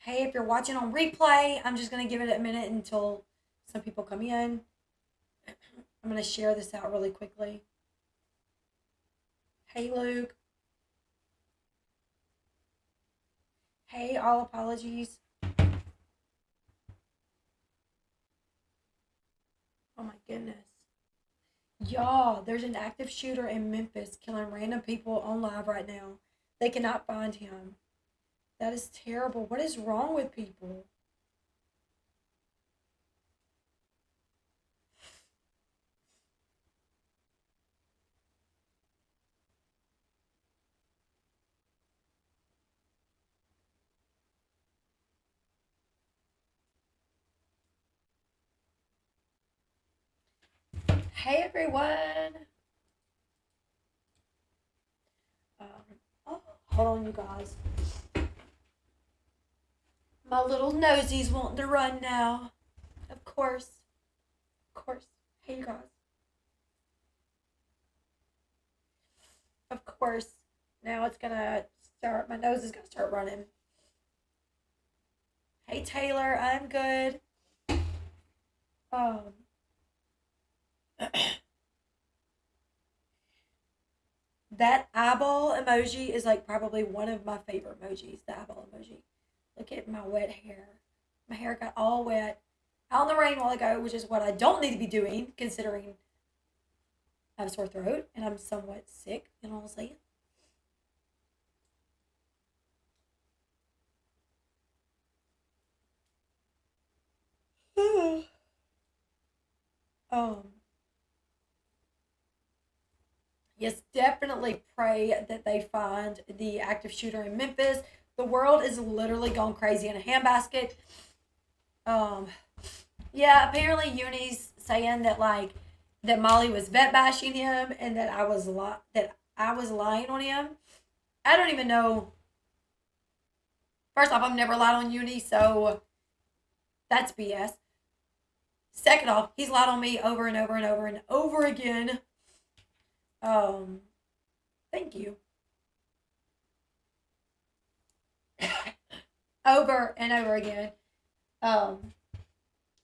Hey, if you're watching on replay, I'm just going to give it a minute until some people come in. I'm going to share this out really quickly. Hey, Luke. Hey, all apologies. Oh my goodness. Y'all, there's an active shooter in Memphis killing random people on live right now. They cannot find him. That is terrible. What is wrong with people? Hey, everyone. Oh, hold on, you guys. My little nosie's wanting to run now. Of course. Of course. Hey, you guys. Of course. Now it's gonna start. My nose is gonna start running. Hey, Taylor. I'm good. Um. That eyeball emoji is like probably one of my favorite emojis. The eyeball emoji. Look at my wet hair. My hair got all wet out in the rain a while ago, which is what I don't need to be doing considering I have a sore throat and I'm somewhat sick. You know what I'm saying? um. Yes, definitely pray that they find the active shooter in Memphis. The world is literally gone crazy in a handbasket. Um, yeah, apparently Uni's saying that like that Molly was vet bashing him and that I was lying on him. I don't even know. First off, I've never lied on Uni, so that's BS. Second off, he's lied on me over and over and over and over again. Um, Thank you. Over and over again. Um,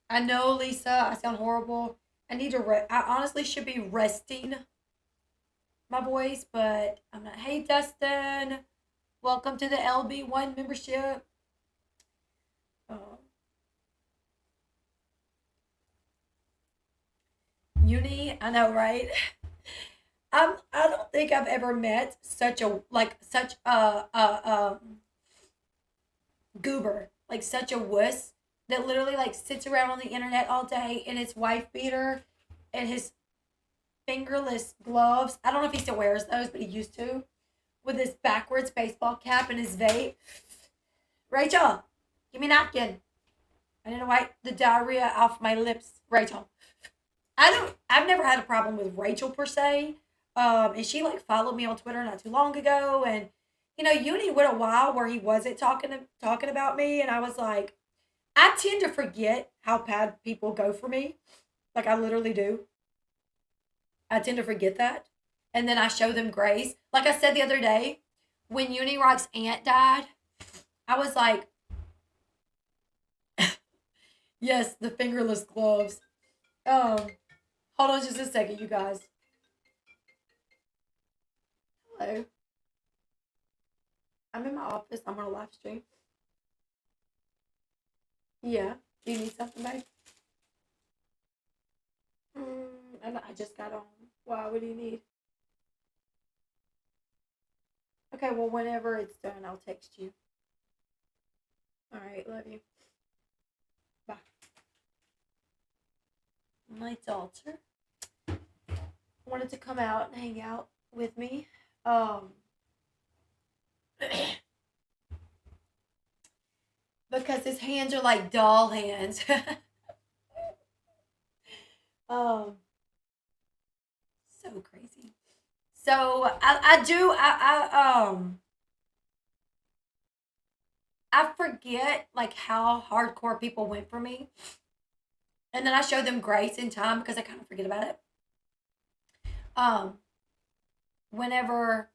I know, Lisa, I sound horrible. I honestly should be resting my voice, but I'm not. Hey, Dustin. Welcome to the LB1 membership. Um, Uni, I know, right? I don't think I've ever met such a goober, like such a wuss that literally like sits around on the internet all day in his wife beater and his fingerless gloves. I don't know if he still wears those, but he used to. With his backwards baseball cap and his vape. Rachel, give me a napkin. I need to wipe the diarrhea off my lips. Rachel. I've never had a problem with Rachel per se. And she like followed me on Twitter not too long ago. And, Uni went a while where he wasn't talking about me. And I was like, I tend to forget how bad people go for me. Like I literally do. I tend to forget that. And then I show them grace. Like I said the other day, when Uni Rock's aunt died, I was like, yes, the fingerless gloves. Um, Hold on just a second, you guys. Hello. I'm in my office. I'm on a live stream. Yeah. Do you need something, babe? I just got on. Wow, what do you need? Okay, well, whenever it's done, I'll text you. All right, love you. Bye. My daughter wanted to come out and hang out with me. Because his hands are like doll hands. um, so crazy. So I forget like how hardcore people went for me, and then I show them grace in time because I kind of forget about it. Um, Whenever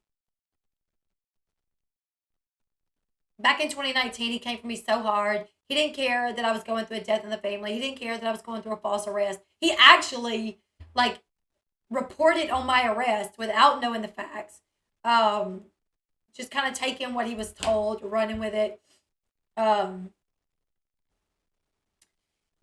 back in 2019, he came for me so hard. He didn't care that I was going through a death in the family. He didn't care that I was going through a false arrest. He actually, like, reported on my arrest without knowing the facts. Just kind of taking what he was told, running with it. And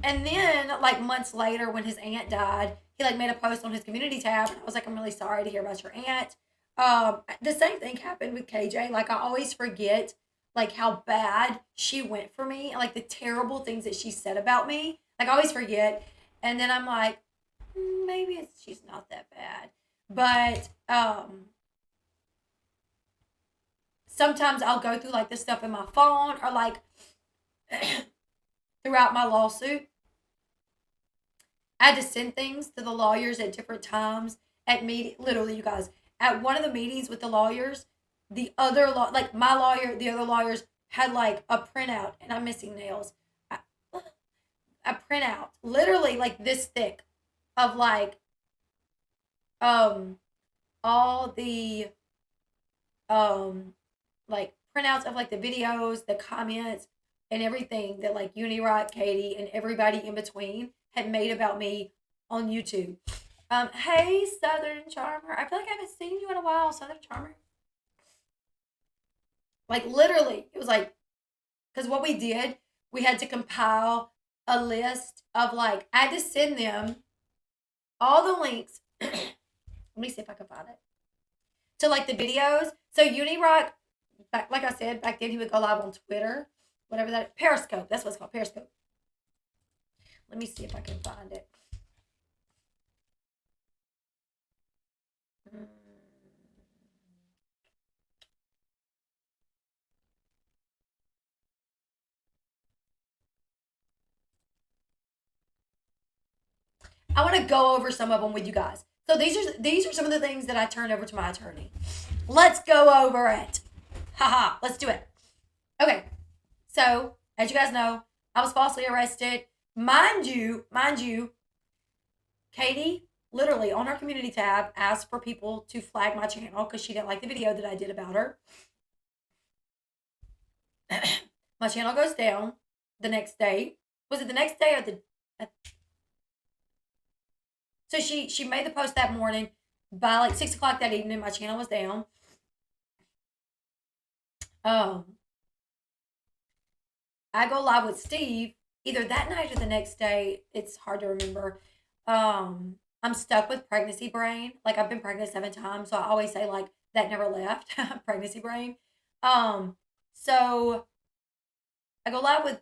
then, like, months later, when his aunt died, he, like, made a post on his community tab. And I was like, I'm really sorry to hear about your aunt. The same thing happened with KJ. Like, I always forget, like, how bad she went for me and, like, the terrible things that she said about me. Like, I always forget. And then I'm like, maybe she's not that bad. But sometimes I'll go through, like, this stuff in my phone or, like, throughout my lawsuit. I had to send things to the lawyers at different times at meeting. Literally, you guys, at one of the meetings with the lawyers, the other like my lawyer, the other lawyers had like a printout, and I'm missing nails. A printout, literally like this thick, of like all the like printouts of like the videos, the comments, and everything that like Unirock, Katie, and everybody in between had made about me on YouTube. Hey, Southern Charmer. I feel like I haven't seen you in a while, Southern Charmer. Like, literally, it was like, because what we did, we had to compile a list of, like, I had to send them all the links. Let me see if I can find it. To, like, the videos. So, Unirock, like I said, back then he would go live on Twitter. Whatever that, Periscope. That's what it's called, Periscope. Let me see if I can find it. I want to go over some of them with you guys. So these are some of the things that I turned over to my attorney. Let's go over it. Haha, let's do it. Okay. So, as you guys know, I was falsely arrested. Mind you, Katie literally on her community tab asked for people to flag my channel because she didn't like the video that I did about her. My channel goes down the next day. Was it the next day or the... So she made the post that morning. By like 6 o'clock that evening, my channel was down. I go live with Steve either that night or the next day. It's hard to remember. I'm stuck with pregnancy brain. Like, I've been pregnant 7 times, so I always say like that never left. Pregnancy brain. So I go live with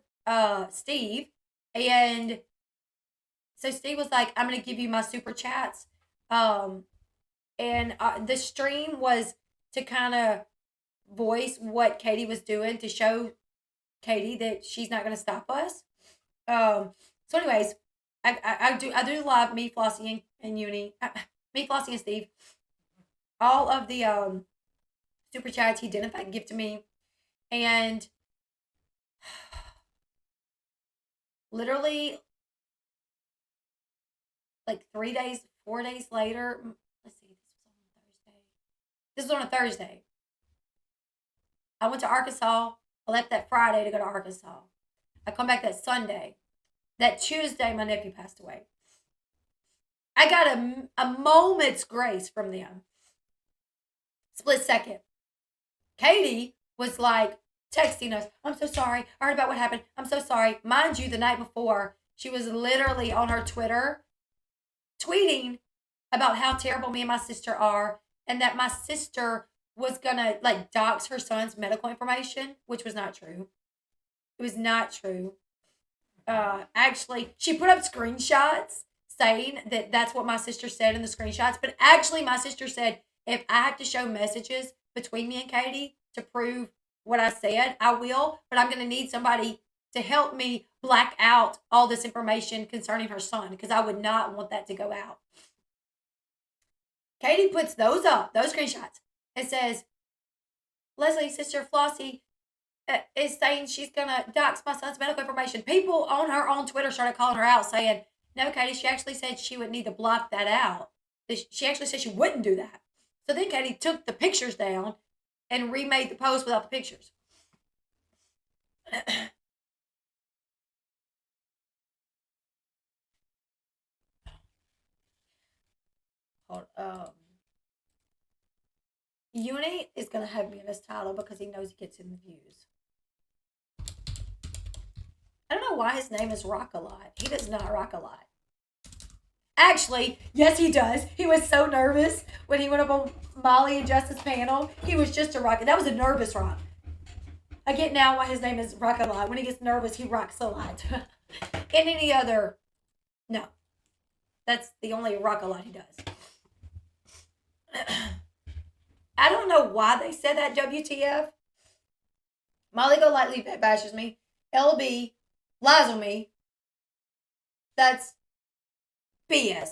Steve, and so Steve was like, I'm gonna give you my super chats. And the stream was to kind of voice what Katie was doing to show Katie that she's not gonna stop us. So anyways, I do live, me, Flossie, and Uni, me, Flossie, and Steve. All of the super chats he did in fact give to me, and literally like 3 days, 4 days later. Let's see, this was on a Thursday. I went to Arkansas. I left that Friday to go to Arkansas. I come back that Sunday. That Tuesday, my nephew passed away. I got a moment's grace from them. Split second. Katie was like texting us, I'm so sorry. I heard about what happened. I'm so sorry. Mind you, the night before, she was literally on her Twitter tweeting about how terrible me and my sister are, and that my sister was gonna like dox her son's medical information, which was not true. It was not true. Actually, she put up screenshots saying that that's what my sister said in the screenshots. But actually, my sister said, if I have to show messages between me and Katie to prove what I said, I will. But I'm going to need somebody to help me black out all this information concerning her son, because I would not want that to go out. Katie puts those up, those screenshots. It says, Leslie's sister Flossie is saying she's going to dox my son's medical information. People on her own Twitter started calling her out saying, no, Katie, she actually said she would need to block that out. She actually said she wouldn't do that. So then Katie took the pictures down and remade the post without the pictures. Hold, Uni is gonna have me in his title because he knows he gets in the views. I don't know why his name is Rock a Lot. He does not rock a lot. Actually, yes, he does. He was so nervous when he went up on Molly and Justice's panel. He was just a rock. That was a nervous rock. I get now why his name is Rock a Lot. When he gets nervous, he rocks a lot. In any other, no. That's the only rock a lot he does. I don't know why they said that, WTF. Molly Golightly bashes me. LB lies on me. That's BS.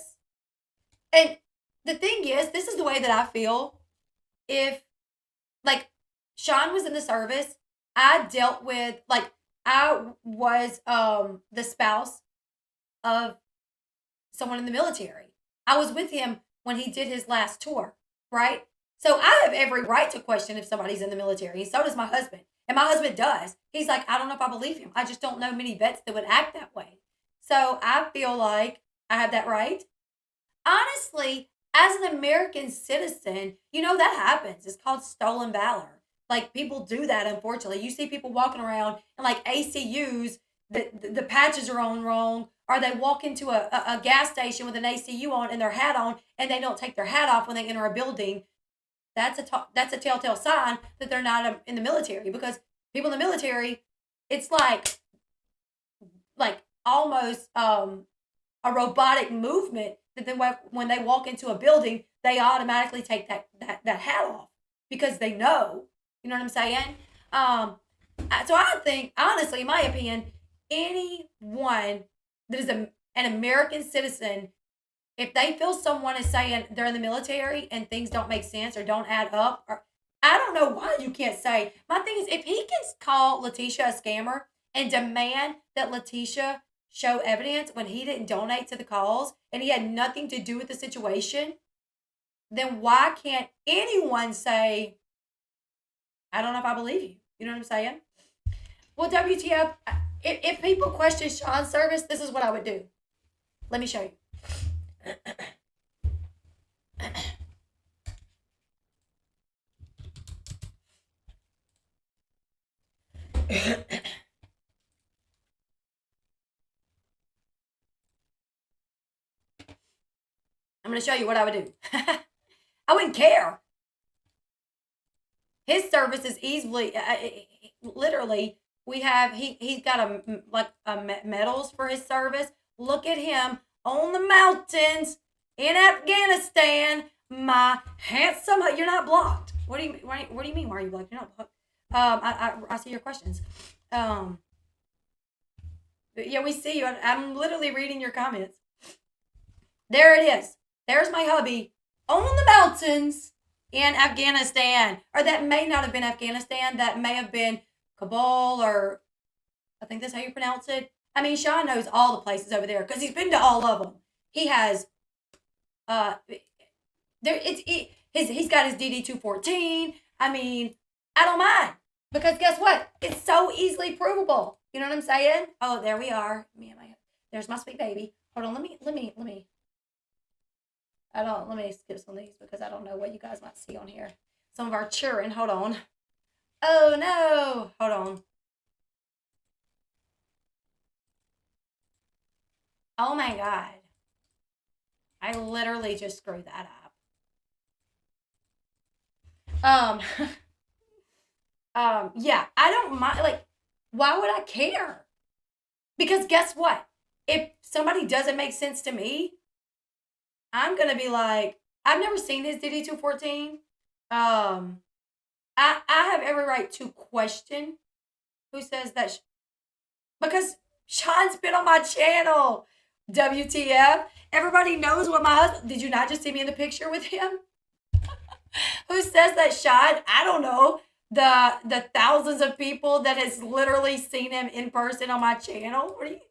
And the thing is, this is the way that I feel. If, like, Sean was in the service, I dealt with, like, I was the spouse of someone in the military. I was with him when he did his last tour, right? So I have every right to question if somebody's in the military. So does my husband. And my husband does. He's like, I don't know if I believe him. I just don't know many vets that would act that way. So I feel like I have that right. Honestly, as an American citizen, you know, that happens. It's called stolen valor. Like, people do that, unfortunately. You see people walking around and, like, ACUs, the patches are on wrong, or they walk into a gas station with an ACU on and their hat on, and they don't take their hat off when they enter a building. That's a telltale sign that they're not in the military, because people in the military, it's like almost a robotic movement that then when they walk into a building, they automatically take that hat off because they know. You know what I'm saying? So I think, honestly, in my opinion, anyone that is an American citizen, if they feel someone is saying they're in the military and things don't make sense or don't add up, or I don't know why you can't say. My thing is, if he can call Letitia a scammer and demand that Letitia show evidence when he didn't donate to the cause and he had nothing to do with the situation, then why can't anyone say, I don't know if I believe you? You know what I'm saying? Well, WTF, if people question Sean's service, this is what I would do. Let me show you. I'm going to show you what I would do. I wouldn't care. His service is easily, literally, we have, he's got medals for his service. Look at him on the mountains in Afghanistan. My handsome, you're not blocked. What do you mean? Why are you blocked? You're not blocked. I see your questions. Yeah, we see you. I'm literally reading your comments. There it is. There's my hubby on the mountains in Afghanistan. Or that may not have been Afghanistan. That may have been Kabul, or I think that's how you pronounce it. I mean, Sean knows all the places over there because he's been to all of them. He has, he's got his DD-214. I mean, I don't mind, because guess what? It's so easily provable. You know what I'm saying? Oh, there we are. There's my sweet baby. Hold on, let me skip some of these because I don't know what you guys might see on here. Some of our children. Hold on. Oh no. Hold on. Oh my God. I literally just screwed that up. Yeah, I don't mind. Like, why would I care? Because guess what? If somebody doesn't make sense to me, I'm gonna be like, I've never seen his DD-214. I have every right to question who says that, because Sean's been on my channel. WTF? Everybody knows what my husband. Did you not just see me in the picture with him? Who says that Sean? I don't know. The thousands of people that has literally seen him in person on my channel. What are you,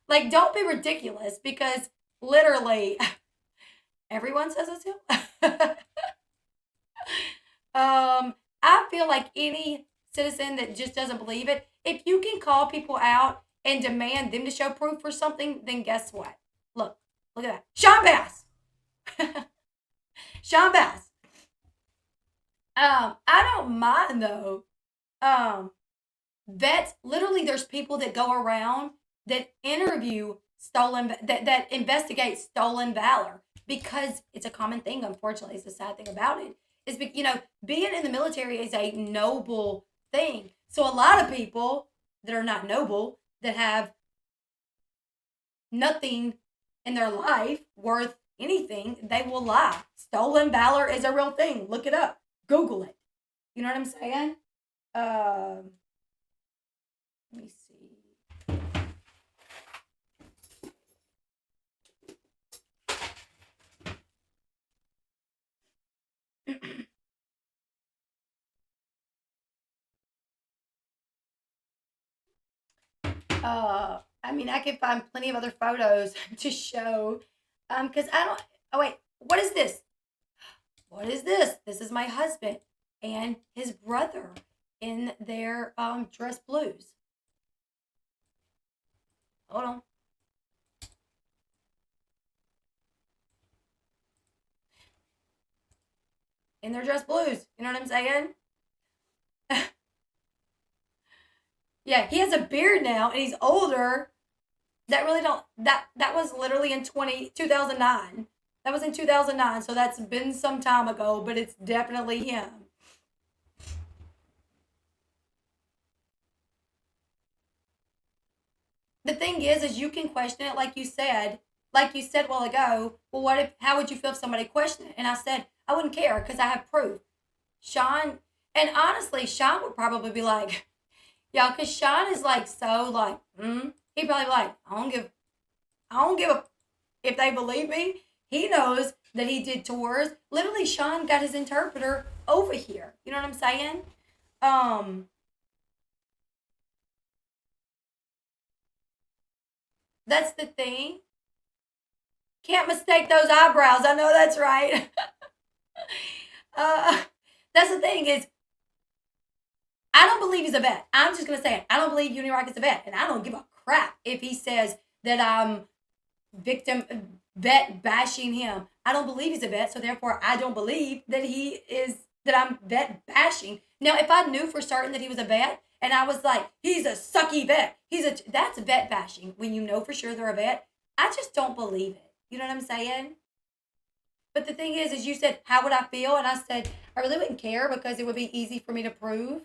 like? Don't be ridiculous, because literally everyone says it's him. I feel like any citizen that just doesn't believe it. If you can call people out and demand them to show proof for something, then guess what? Look at that. Sean Bass. Sean Bass. I don't mind though. Vets, literally there's people that go around that interview that investigate stolen valor because it's a common thing, unfortunately. It's the sad thing about it. Is being in the military is a noble thing. So a lot of people that are not noble, that have nothing in their life worth anything, they will lie. Stolen valor is a real thing. Look it up. Google it. You know what I'm saying? Let me see. I mean, I could find plenty of other photos to show. Because I don't. Oh wait, what is this? What is this? This is my husband and his brother in their dress blues. Hold on. In their dress blues. You know what I'm saying? Yeah, he has a beard now and he's older. That really don't that was literally in 2009. That was in 2009, so that's been some time ago, but it's definitely him. The thing is you can question it like you said a while ago. Well, how would you feel if somebody questioned it? And I said I wouldn't care because I have proof. Sean, and honestly, Sean would probably be like, yeah, because Sean is like so like, he'd probably be like, I don't give a if they believe me. He knows that he did tours. Literally, Sean got his interpreter over here. You know what I'm saying? Um, that's the thing. Can't mistake those eyebrows. I know that's right. uh, that's the thing is, I don't believe he's a vet. I'm just gonna say it. I don't believe Unirock is a vet, and I don't give a crap if he says that I'm victim vet bashing him. I don't believe he's a vet, so therefore I don't believe that I'm vet bashing. Now, if I knew for certain that he was a vet, and I was like, he's a sucky vet, that's vet bashing. When you know for sure they're a vet, I just don't believe it. You know what I'm saying? But the thing is you said, how would I feel? And I said, I really wouldn't care because it would be easy for me to prove.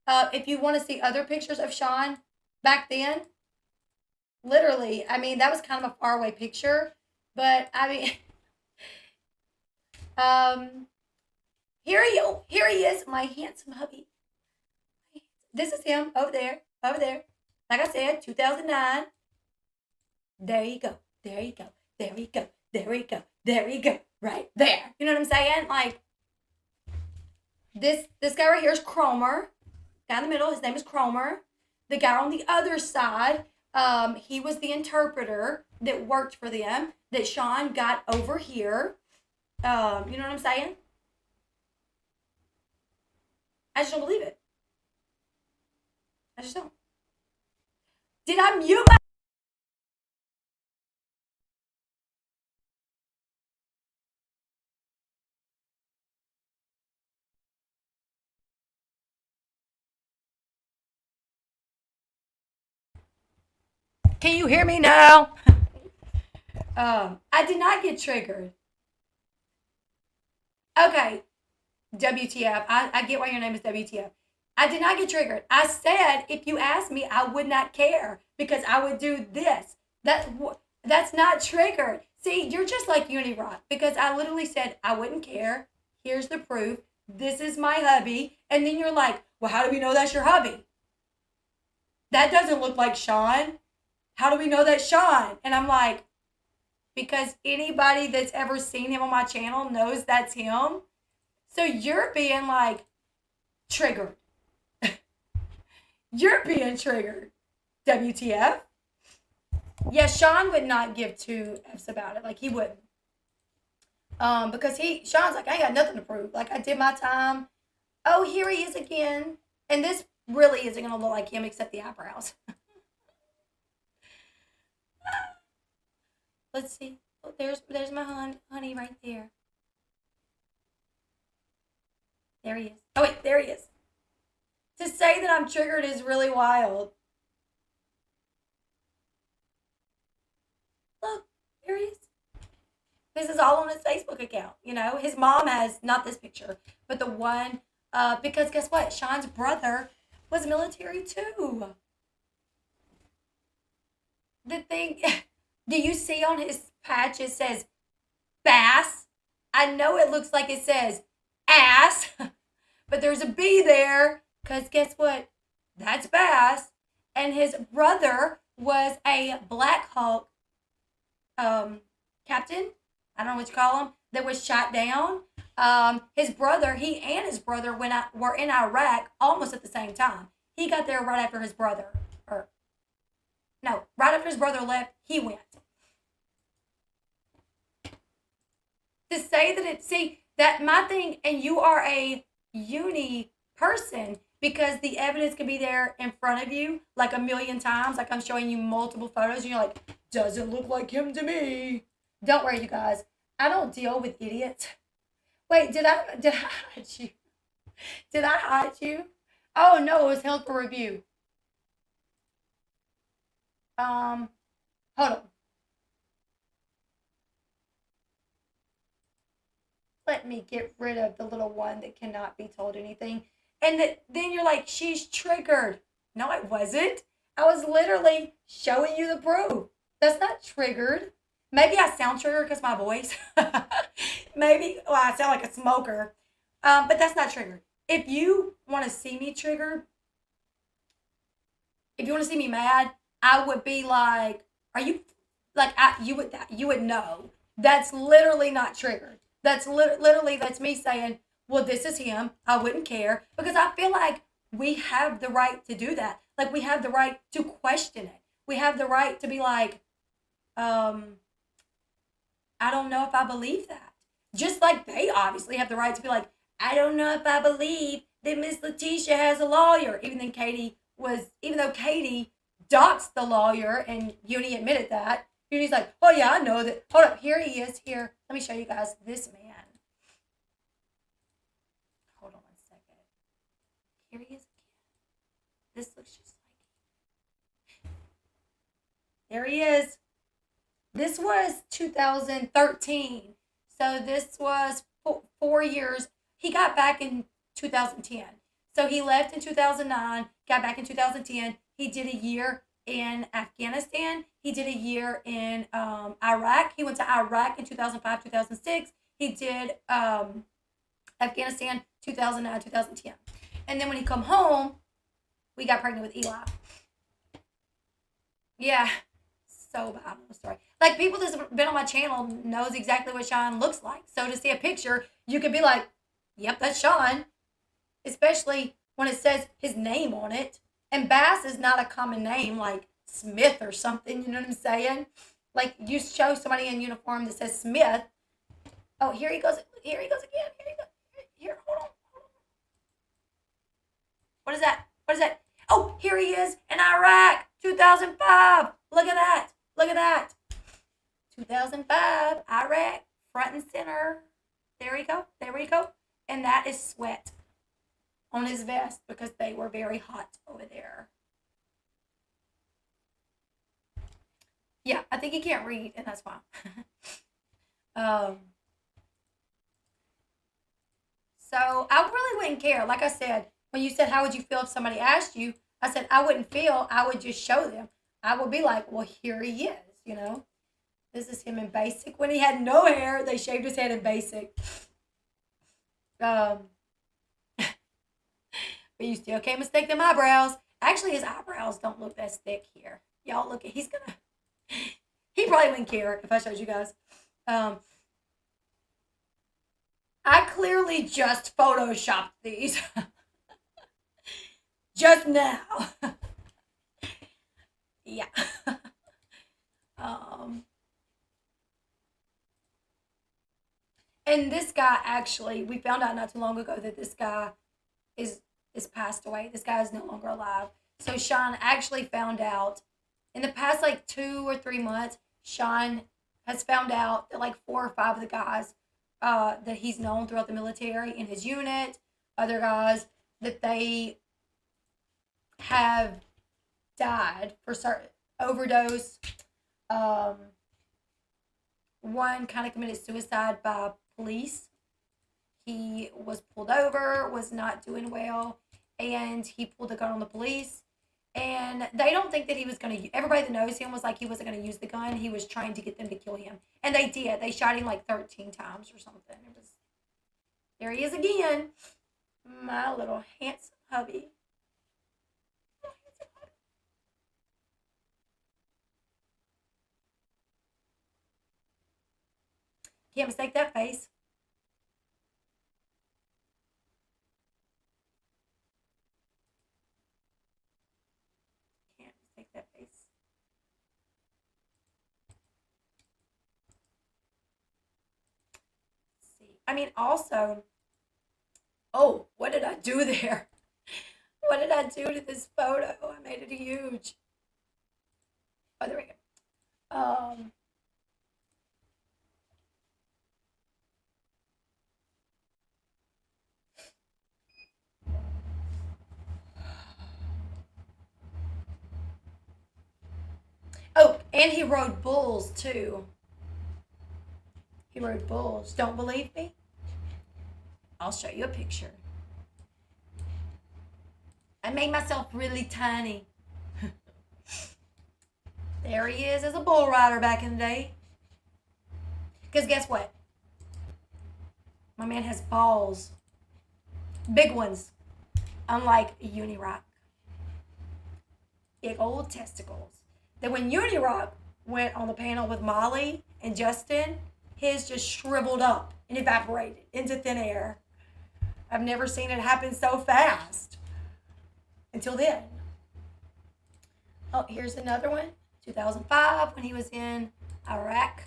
If you want to see other pictures of Sean back then, literally, I mean, that was kind of a faraway picture, but I mean, um, here he is, my handsome hubby. This is him over there, over there. Like I said, 2009. There you go, there you go, there you go, there you go, there you go, right there. You know what I'm saying? Like this guy right here is Cromer. Guy in the middle, his name is Cromer. The guy on the other side, he was the interpreter that worked for them that Sean got over here. You know what I'm saying? I just don't believe it. I just don't. Did I mute my... Can you hear me now? I did not get triggered. Okay, WTF. I get why your name is WTF. I did not get triggered. I said if you asked me, I would not care because I would do this. That's not triggered. See, you're just like Unirock because I literally said I wouldn't care. Here's the proof. This is my hubby. And then you're like, well, how do we know that's your hubby? That doesn't look like Sean. How do we know that's Sean? And I'm like, because anybody that's ever seen him on my channel knows that's him. So you're being like triggered. You're being triggered. WTF? Yeah, Sean would not give two F's about it. Like he wouldn't. Because Sean's like, I ain't got nothing to prove. Like I did my time. Oh, here he is again. And this really isn't going to look like him except the eyebrows. Let's see. Oh, there's my honey right there. There he is. Oh, wait, there he is. To say that I'm triggered is really wild. Look, there he is. This is all on his Facebook account. You know, his mom has, not this picture, but the one, because guess what? Sean's brother was military too. The thing, do you see on his patch it says bass? I know it looks like it says ass, but there's a B there, because guess what? That's bass. And his brother was a Black Hawk captain. I don't know what you call him, that was shot down. His brother, he and his brother were in Iraq almost at the same time. He got there right after his brother, or no, right after his brother left, he went. To say that that my thing, and you are a uni person, because the evidence can be there in front of you like a million times. Like I'm showing you multiple photos and you're like, doesn't look like him to me. Don't worry, you guys. I don't deal with idiots. Wait, did I hide you? Did I hide you? Oh no, it was held for review. Hold on. Let me get rid of the little one that cannot be told anything. And then you're like, she's triggered. No, I wasn't. I was literally showing you the proof. That's not triggered. Maybe I sound triggered because my voice. Maybe, well, I sound like a smoker. But that's not triggered. If you want to see me triggered, if you want to see me mad, I would be like, are you, like, you would know. That's literally not triggered. That's literally, that's me saying, well, this is him. I wouldn't care, because I feel like we have the right to do that. Like, we have the right to question it. We have the right to be like, I don't know if I believe that. Just like they obviously have the right to be like, I don't know if I believe that Miss Letitia has a lawyer. Even though Cate doxed the lawyer, and Uni admitted that. Uni's like, oh yeah, I know that. Hold up, here he is. Here, let me show you guys this man. Hold on 1 second. Here he is again. This looks just like him. There he is. This was 2013. So this was 4 years. He got back in 2010. So he left in 2009, got back in 2010. He did a year in Afghanistan. He did a year in Iraq. He went to Iraq in 2005, 2006. He did Afghanistan 2009, 2010. And then when he come home, we got pregnant with Eli. Yeah, so bad. I'm sorry. Like, people that's been on my channel knows exactly what Sean looks like. So to see a picture, you could be like, yep, that's Sean. Especially when it says his name on it. And Bass is not a common name like Smith or something, you know what I'm saying? Like, you show somebody in uniform that says Smith. Oh, here he goes. Here he goes again. Here he goes. Here, hold on. What is that? What is that? Oh, here he is in Iraq, 2005. Look at that. Look at that. 2005, Iraq, front and center. There we go. There we go. And that is sweat on his vest, because they were very hot over there. Yeah, I think he can't read, and that's fine. So I really wouldn't care. Like I said, when you said, how would you feel if somebody asked you? I said, I wouldn't feel. I would just show them. I would be like, well, here he is, you know. This is him in basic. When he had no hair, they shaved his head in basic. But you still can't mistake them eyebrows. Actually, his eyebrows don't look that thick here. Y'all look at, he probably wouldn't care if I showed you guys. I clearly just photoshopped these. Just now. Yeah. And this guy, actually, we found out not too long ago that this guy is is passed away. This guy is no longer alive. So Sean actually found out in the past like 2 or 3 months, Sean has found out that like 4 or 5 of the guys that he's known throughout the military in his unit, other guys, that they have died for certain overdose. One kind of committed suicide by police. He was pulled over, was not doing well, and he pulled the gun on the police. And they don't think that he was going to, everybody that knows him was like he wasn't going to use the gun. He was trying to get them to kill him. And they did. They shot him like 13 times or something. It was, there he is again. My little handsome hubby. Can't mistake that face. Can't mistake that face. Let's see. I mean, also, oh, what did I do there? What did I do to this photo? I made it huge. Oh, there we go. Oh, and he rode bulls too. He rode bulls. Don't believe me? I'll show you a picture. I made myself really tiny. There he is as a bull rider back in the day. Because guess what? My man has balls. Big ones. Unlike Unirock. Big old testicles. That when Unirock went on the panel with Molly and Justin, his just shriveled up and evaporated into thin air. I've never seen it happen so fast. Until then. Oh, here's another one. 2005 when he was in Iraq.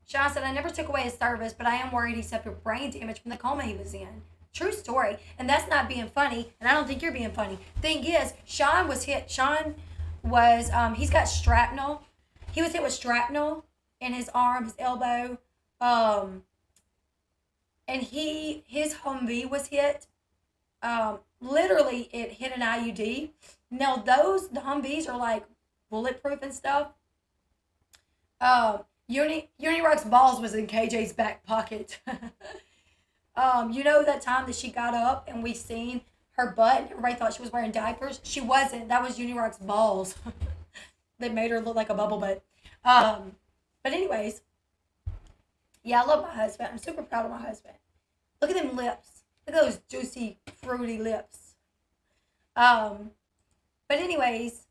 Sean said, I never took away his service, but I am worried he suffered brain damage from the coma he was in. True story. And that's not being funny, and I don't think you're being funny. Thing is, Sean was hit. Sean was, he's got shrapnel. He was hit with shrapnel in his arm, his elbow. And his Humvee was hit. Literally, it hit an IUD. Now, the Humvees are like bulletproof and stuff. Unirock's balls was in KJ's back pocket. You know that time that she got up and we seen her butt and everybody thought she was wearing diapers? She wasn't. That was Unirock's balls. They made her look like a bubble butt. But anyways, yeah, I love my husband. I'm super proud of my husband. Look at them lips. Look at those juicy, fruity lips. But anyways,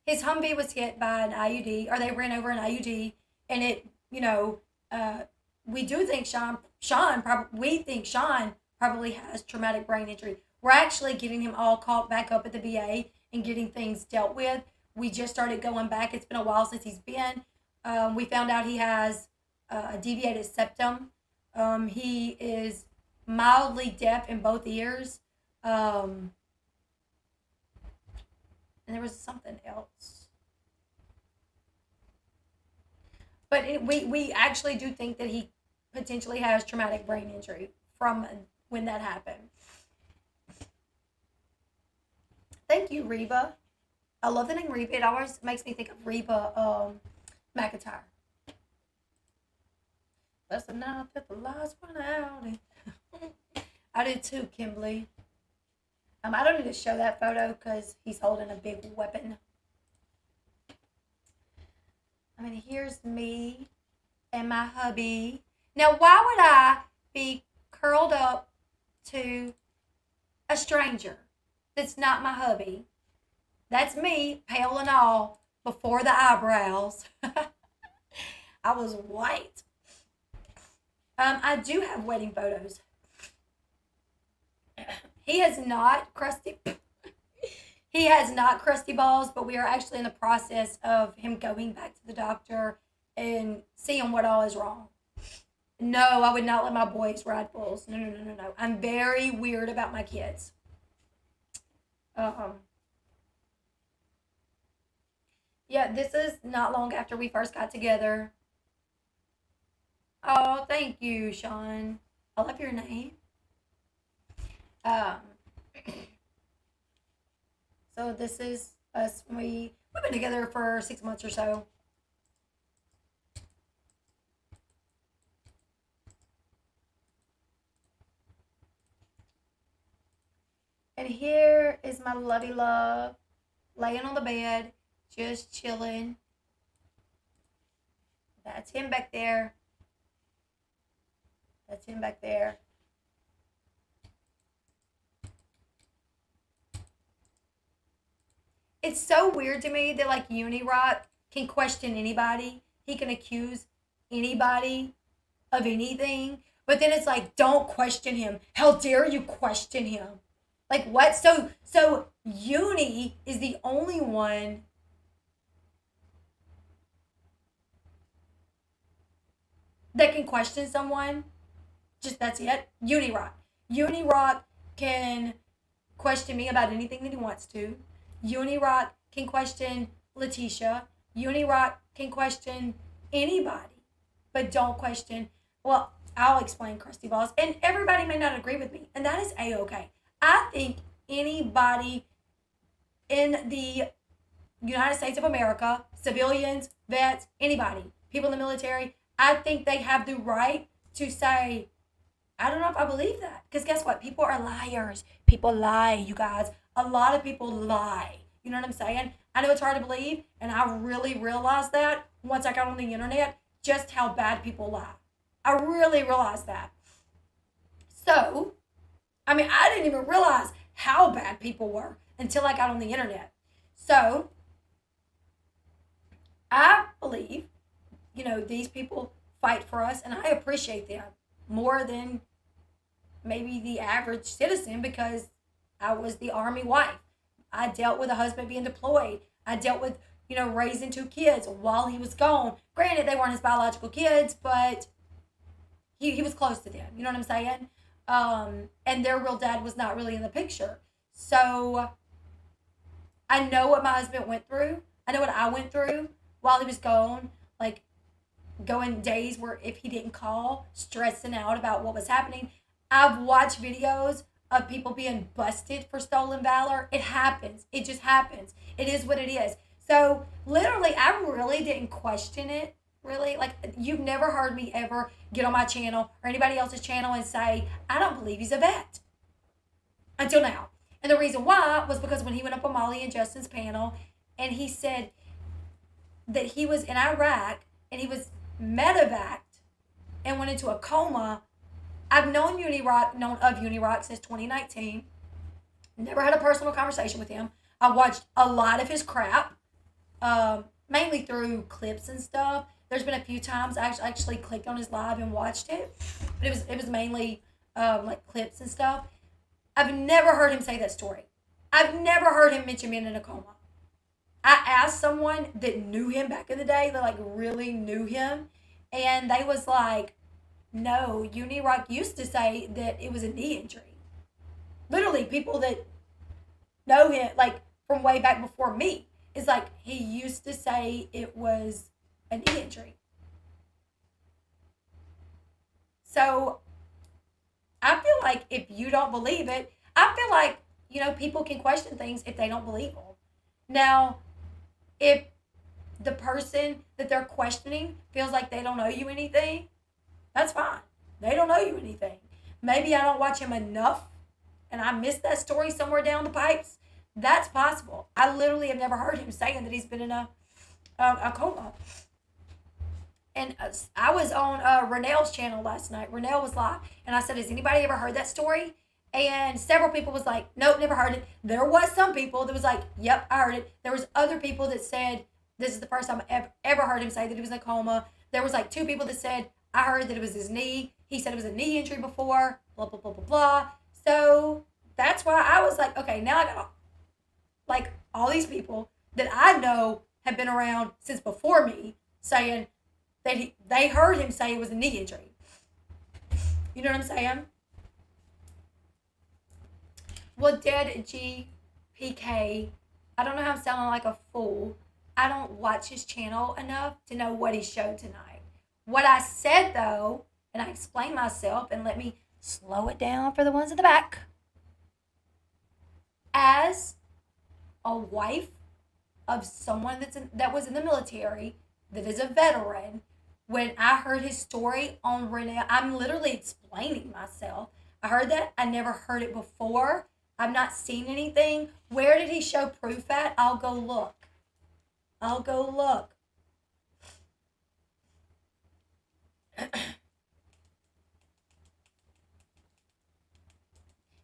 his Humvee was hit by an IUD, or they ran over an IUD, and it, we do think we think Sean probably has traumatic brain injury. We're actually getting him all caught back up at the VA and getting things dealt with. We just started going back. It's been a while since he's been. We found out he has a deviated septum. He is mildly deaf in both ears. And there was something else. But we actually do think that he potentially has traumatic brain injury from when that happened. Thank you, Reba. I love the name Reba. It always makes me think of Reba McEntire. That's the night that the lights went out. I did too, Kimberly. I don't need to show that photo because he's holding a big weapon. I mean, here's me and my hubby. Now, why would I be curled up to a stranger that's not my hubby? That's me, pale and all, before the eyebrows. I was white. I do have wedding photos. He has not, Krusty. He has not crusty balls, but we are actually in the process of him going back to the doctor and seeing what all is wrong. No, I would not let my boys ride bulls. No, no, no, no, no. I'm very weird about my kids. Um, yeah, this is not long after we first got together. Oh, thank you, Sean. I love your name. Um, so this is us when we've been together for 6 months or so. And here is my lovey love laying on the bed, just chilling. That's him back there. That's him back there. It's so weird to me that like Unirock can question anybody. He can accuse anybody of anything. But then it's like, don't question him. How dare you question him? Like what? So Uni is the only one that can question someone. Just that's it. Unirock. Unirock can question me about anything that he wants to. Unirock can question Letitia. Unirock can question anybody, but don't question. Well, I'll explain crusty balls, and everybody may not agree with me, and that is a-okay. I think anybody in the United States of America, civilians, vets, anybody, people in the military, I think they have the right to say, I don't know if I believe that. Because guess what? People are liars. People lie, you guys. A lot of people lie. You know what I'm saying? I know it's hard to believe, and I really realized that once I got on the internet, just how bad people lie. I really realized that. So, I mean, I didn't even realize how bad people were until I got on the internet. So, I believe, these people fight for us, and I appreciate them more than maybe the average citizen because I was the Army wife. I dealt with a husband being deployed. I dealt with, raising 2 kids while he was gone. Granted, they weren't his biological kids, but he was close to them. You know what I'm saying? And their real dad was not really in the picture. So I know what my husband went through. I know what I went through while he was gone. Like going days where if he didn't call, stressing out about what was happening. I've watched videos of people being busted for stolen valor. It happens. It just happens. It is what it is. So literally, I really didn't question it. Really, like you've never heard me ever get on my channel or anybody else's channel and say, I don't believe he's a vet. Until now. And the reason why was because when he went up on Molly and Justin's panel and he said that he was in Iraq and he was medevaced and went into a coma. I've known of Unirock since 2019. Never had a personal conversation with him. I watched a lot of his crap, mainly through clips and stuff. There's been a few times I actually clicked on his live and watched it, but it was mainly like clips and stuff. I've never heard him say that story. I've never heard him mention being in a coma. I asked someone that knew him back in the day, that like really knew him, and they was like, no, Unirock used to say that it was a knee injury. Literally, people that know him, like from way back before me, is like he used to say it was a knee injury. So I feel like if you don't believe it, I feel like, people can question things if they don't believe them. Now, if the person that they're questioning feels like they don't owe you anything, that's fine. They don't owe you anything. Maybe I don't watch him enough and I missed that story somewhere down the pipes. That's possible. I literally have never heard him saying that he's been in a coma. And I was on Renell's channel last night. Renell was live. And I said, has anybody ever heard that story? And several people was like, nope, never heard it. There was some people that was like, yep, I heard it. There was other people that said, this is the first time I ever heard him say that he was in a coma. There was like 2 people that said, I heard that it was his knee. He said it was a knee injury before, blah, blah, blah, blah, blah. So that's why I was like, okay, now I got like all these people that I know have been around since before me saying that they heard him say it was a knee injury. You know what I'm saying? Well, Dead GPK, I don't know how I'm sounding like a fool. I don't watch his channel enough to know what he showed tonight. What I said, though, and I explained myself, and let me slow it down for the ones in the back. As a wife of someone that was in the military, that is a veteran, when I heard his story on Renee, I'm literally explaining myself. I heard that. I never heard it before. I've not seen anything. Where did he show proof at? I'll go look.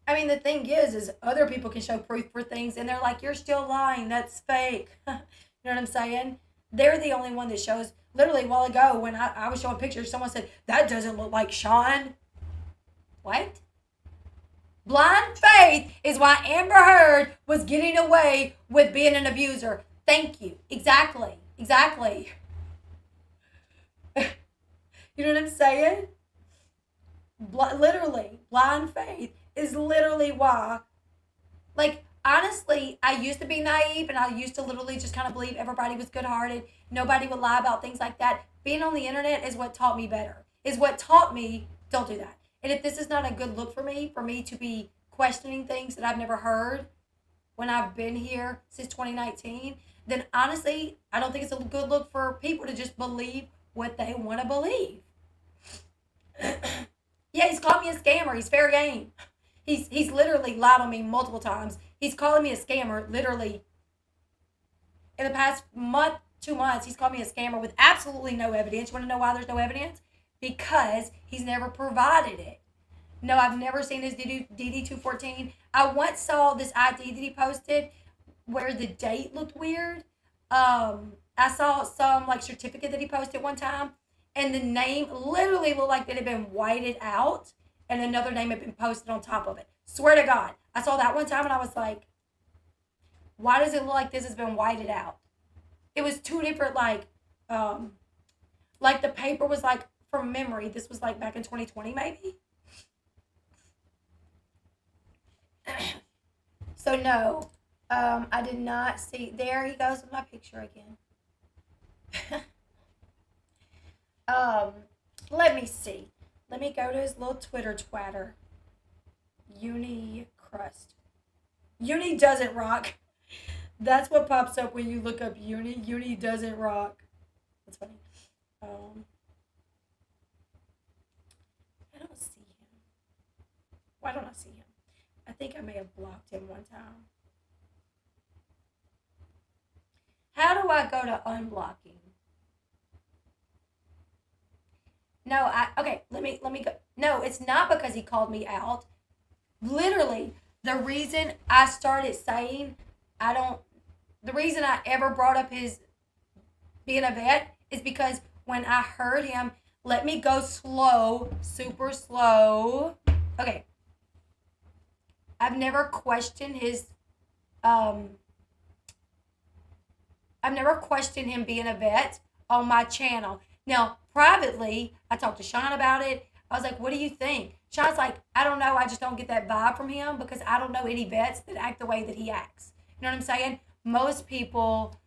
I mean, the thing is other people can show proof for things, and they're like, you're still lying. That's fake. You know what I'm saying? They're the only one that shows. Literally, a while ago, when I was showing pictures, someone said, that doesn't look like Sean. What? Blind faith is why Amber Heard was getting away with being an abuser. Thank you. Exactly. You know what I'm saying? Literally, blind faith is literally why. Like, honestly, I used to be naive and I used to literally just kind of believe everybody was good-hearted. Nobody would lie about things like that. Being on the internet is what taught me better. Is what taught me, don't do that. And if this is not a good look for me to be questioning things that I've never heard when I've been here since 2019, then honestly, I don't think it's a good look for people to just believe what they want to believe. Yeah, he's called me a scammer. He's fair game. He's literally lied on me multiple times. He's calling me a scammer, literally. In the past month, 2 months, he's called me a scammer with absolutely no evidence. You want to know why there's no evidence? Because he's never provided it. No, I've never seen his DD214. I once saw this ID that he posted where the date looked weird. I saw some like certificate that he posted one time, and the name literally looked like it had been whited out, and another name had been posted on top of it. Swear to God, I saw that one time, and I was like, why does it look like this has been whited out? It was two different like the paper was like from memory. This was like back in 2020 maybe. So no, I did not see. There he goes with my picture again. Let me see. Let me go to his little Twitter twatter. Uni crust. Uni doesn't rock. That's what pops up when you look up Uni. Uni doesn't rock. That's funny. I don't see him. Why don't I see him? I think I may have blocked him one time. How do I go to unblocking? No, okay, let me go. No, it's not because he called me out. Literally, the reason I started saying the reason I ever brought up his being a vet is because when I heard him, let me go slow, super slow. Okay. I've never questioned his I've never questioned him being a vet on my channel. Now, privately, I talked to Sean about it. I was like, what do you think? Sean's like, I don't know. I just don't get that vibe from him because I don't know any vets that act the way that he acts. You know what I'm saying? Most people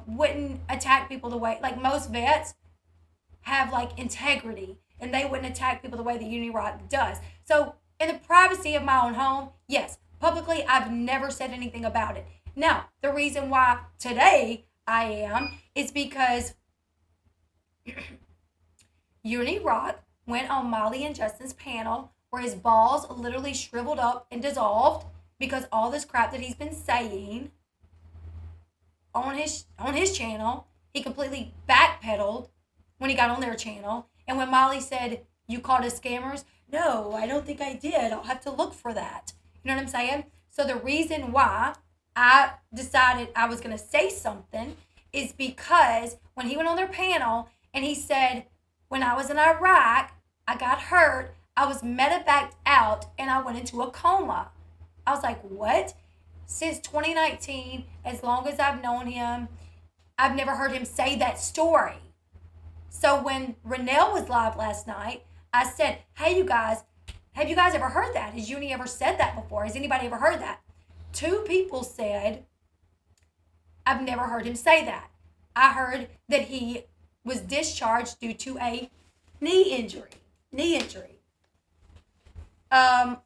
wouldn't attack people the way, like most vets have like integrity and they wouldn't attack people the way that Unirock does. So in the privacy of my own home, yes, publicly, I've never said anything about it. Now, the reason why today I am is because Unirock went on Molly and Justin's panel where his balls literally shriveled up and dissolved because all this crap that he's been saying on his channel, he completely backpedaled when he got on their channel. And when Molly said, you called us scammers? No, I don't think I did. I'll have to look for that. You know what I'm saying? So the reason why I decided I was going to say something is because when he went on their panel and he said, when I was in Iraq, I got hurt, I was medevaced out, and I went into a coma. I was like, what? since 2019, as long as I've known him, I've never heard him say that story. So when Renell was live last night, I said, hey, you guys, have you guys ever heard that? Has Uni ever said that before? Has anybody ever heard that? 2 people said, I've never heard him say that. I heard that he was discharged due to a knee injury. Knee injury. A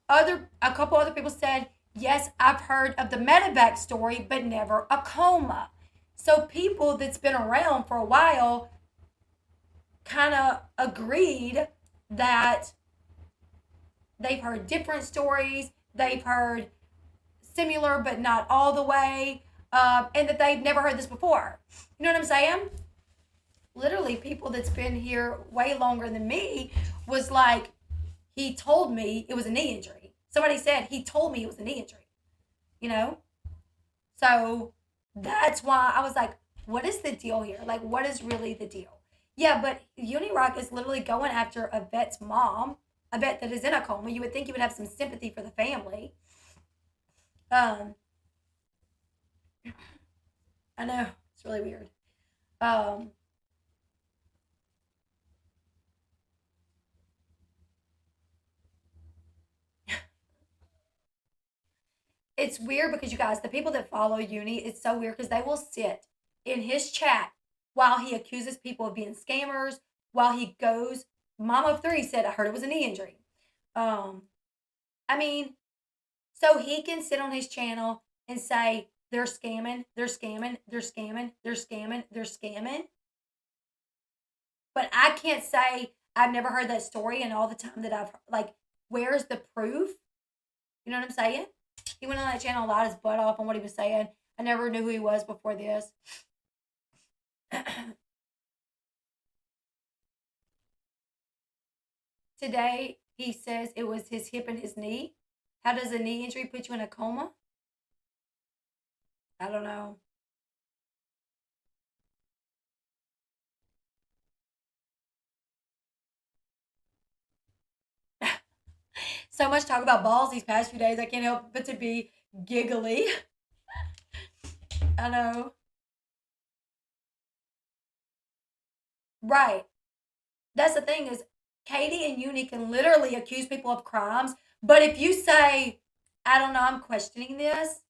couple other people said, yes, I've heard of the medevac story, but never a coma. So people that's been around for a while kind of agreed that they've heard different stories, they've heard similar but not all the way, and that they've never heard this before. You know what I'm saying? Literally, people that's been here way longer than me was like, he told me it was a knee injury. Somebody said he told me it was a knee injury. You know? So that's why I was like, what is the deal here? Like, what is really the deal? Yeah, but Unirock is literally going after a vet's mom, a vet that is in a coma. You would think you would have some sympathy for the family. I know, it's really weird. It's weird because you guys, the people that follow Uni, it's so weird because they will sit in his chat while he accuses people of being scammers, while he goes, Mom of Three said, I heard it was a knee injury. I mean, so he can sit on his channel and say, they're scamming, they're scamming, they're scamming, they're scamming, they're scamming. But I can't say I've never heard that story, and all the time that I've, like, where's the proof? You know what I'm saying? He went on that channel, lied his butt off on what he was saying. I never knew who he was before this. Today, he says it was his hip and his knee. How does a knee injury put you in a coma? I don't know. So much talk about balls these past few days. I can't help but to be giggly. I know. Right. That's the thing is, Katie and Uni can literally accuse people of crimes, but if you say, I don't know, I'm questioning this,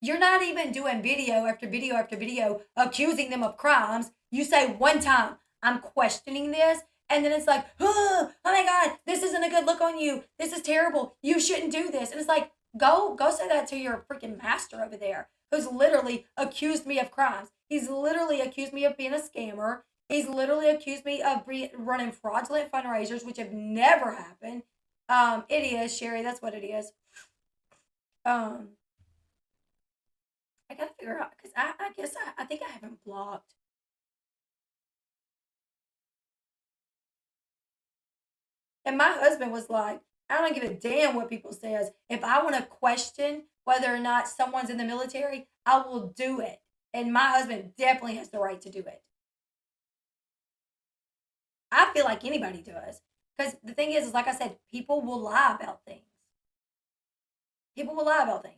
you're not even doing video after video after video accusing them of crimes. You say one time, I'm questioning this, and then it's like, oh my God, this isn't a good look on you. This is terrible. You shouldn't do this. And it's like, go say that to your freaking master over there who's literally accused me of crimes. He's literally accused me of being a scammer. He's literally accused me of running fraudulent fundraisers, which have never happened. It is, Sherry. That's what it is. Um, I gotta figure out because I guess I think I have him blocked. And my husband was like, I don't give a damn what people says. If I want to question whether or not someone's in the military, I will do it. And my husband definitely has the right to do it. I feel like anybody does. Because the thing is, like I said, people will lie about things. People will lie about things.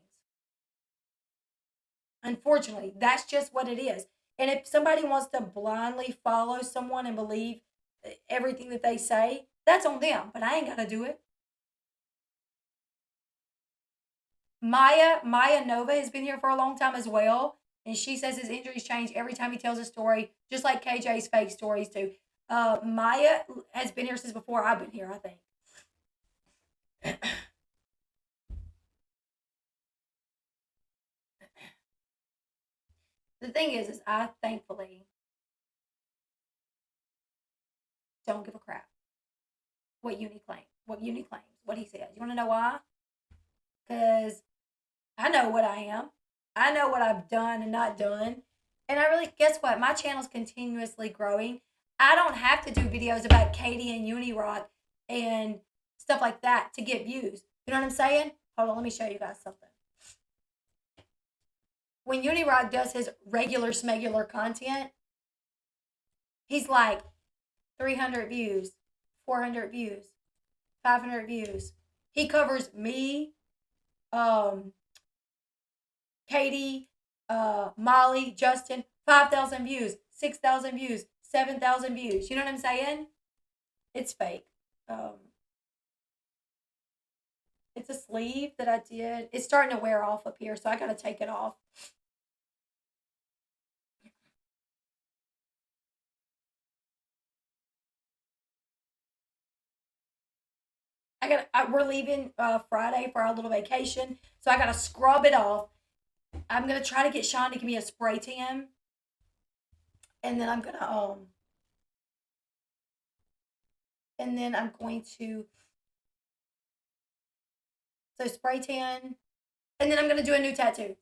Unfortunately, that's just what it is. And if somebody wants to blindly follow someone and believe everything that they say, that's on them. But I ain't got to do it. Maya Nova has been here for a long time as well. And she says his injuries change every time he tells a story, just like KJ's fake stories too. Maya has been here since before I've been here, I think. The thing is I thankfully don't give a crap what Uni claims, what he says. You want to know why? Because I know what I am. I know what I've done and not done. And I really, guess what? My channel's continuously growing. I don't have to do videos about Katie and Unirock and stuff like that to get views. You know what I'm saying? Hold on, let me show you guys something. When Unirock does his regular smegular content, he's like 300 views, 400 views, 500 views. He covers me, Katie, Molly, Justin, 5,000 views, 6,000 views, 7,000 views. You know what I'm saying? It's fake. It's a sleeve that I did. It's starting to wear off up here, so I gotta take it off. We're leaving Friday for our little vacation, so I gotta scrub it off. I'm gonna try to get Sean to give me a spray tan, and then I'm gonna and then I'm going to spray tan, and then I'm gonna do a new tattoo.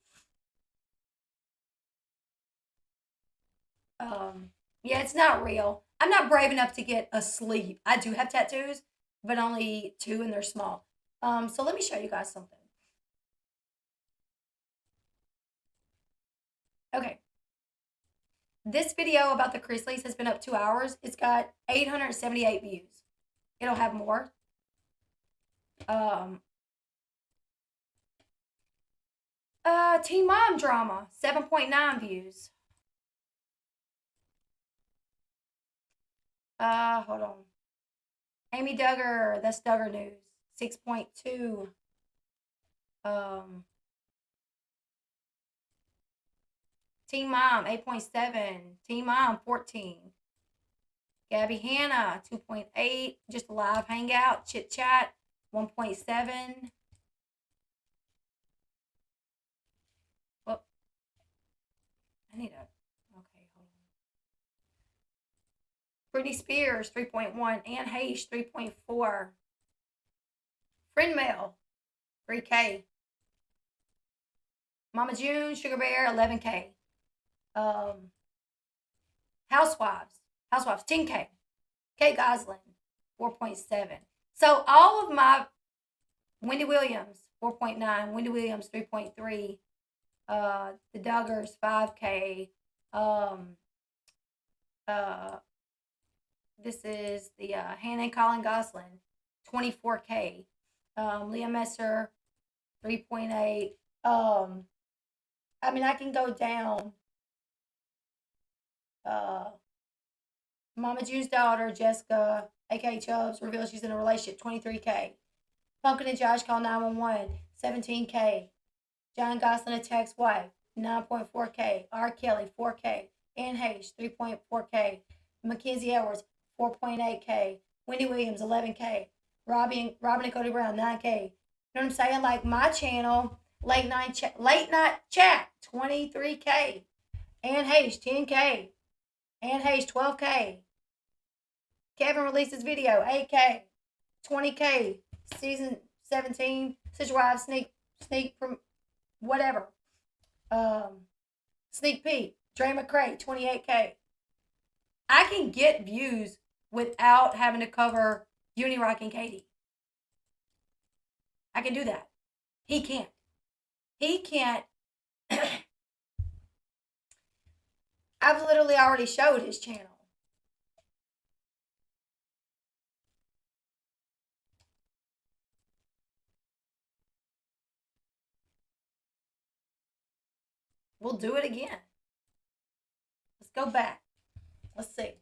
Yeah, it's not real. I'm not brave enough to get a sleeve. I do have tattoos, but only two, and they're small. So let me show you guys something. Okay. This video about the Chrisleys has been up 2 hours. It's got 878 views. It'll have more. Teen Mom Drama, 7.9 views. Hold on. Amy Duggar, that's Duggar News, 6.2. Teen Mom, 8.7. Teen Mom, 14. Gabby Hanna, 2.8. Just a live hangout, chit chat, 1.7. Well, I need a. Okay, hold on. Britney Spears, 3.1. Anne Heche, 3.4. Friend Mail, 3K. Mama June, Sugar Bear, 11K. Housewives, 10K. Kate Goslin, 4.7. So all of my Wendy Williams, 4.9. Wendy Williams, 3.3. The Duggars, 5K. This is the Hannah and Colin Goslin, 24K. Leah Messer, 3.8. I mean, I can go down. Mama June's daughter, Jessica, aka Chubbs, reveals she's in a relationship, 23K. Pumpkin and Josh call 911, 17K. John Gosling attacks wife, 9.4K. R. Kelly, 4K. Anne Heche, 3.4K. Mackenzie Edwards, 4.8K. Wendy Williams, 11K. Robin and Cody Brown, 9K. You know what I'm saying? Like my channel, late night chat, 23K. Anne Heche, 10K. Anne Heche, 12K. Kevin releases video, 8K. 20K. Season 17. Sister Wives sneak from whatever. Sneak peek. Dre McCray, 28K. I can get views without having to cover Unirock and Katie. I can do that. He can't. He can't. I've literally already showed his channel. We'll do it again. Let's go back. Let's see.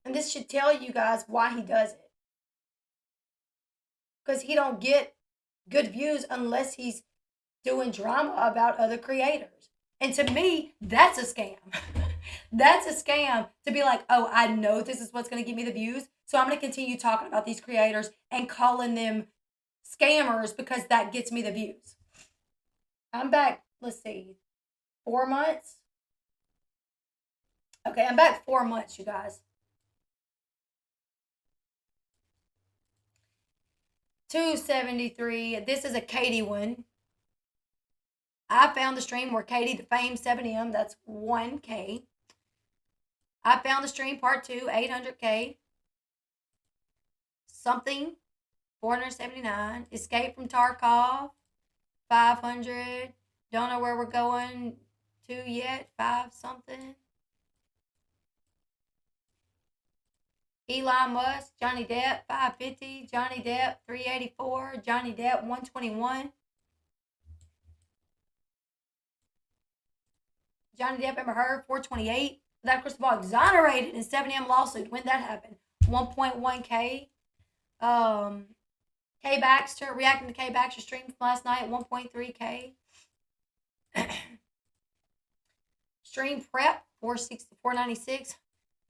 And this should tell you guys why he does it. Because he don't get good views unless he's doing drama about other creators. And to me, that's a scam. That's a scam to be like, oh, I know this is what's going to give me the views, so I'm going to continue talking about these creators and calling them scammers because that gets me the views. I'm back, let's see, 4 months? Okay, I'm back 4 months, you guys. 273. This is a Katie one. I found the stream where Katie, the famed 7M, that's 1K. I found the stream part 2, 800K. Something, 479. Escape from Tarkov, 500. Don't know where we're going to yet, 5 something. Elon Musk, Johnny Depp, 550. Johnny Depp, 384. Johnny Depp, 121. Johnny Depp, Amber Heard, 428. That Crystal Ball exonerated in 7M lawsuit. When that happened? 1.1K. K Baxter, reacting to K Baxter stream from last night, 1.3K. Stream prep, 496.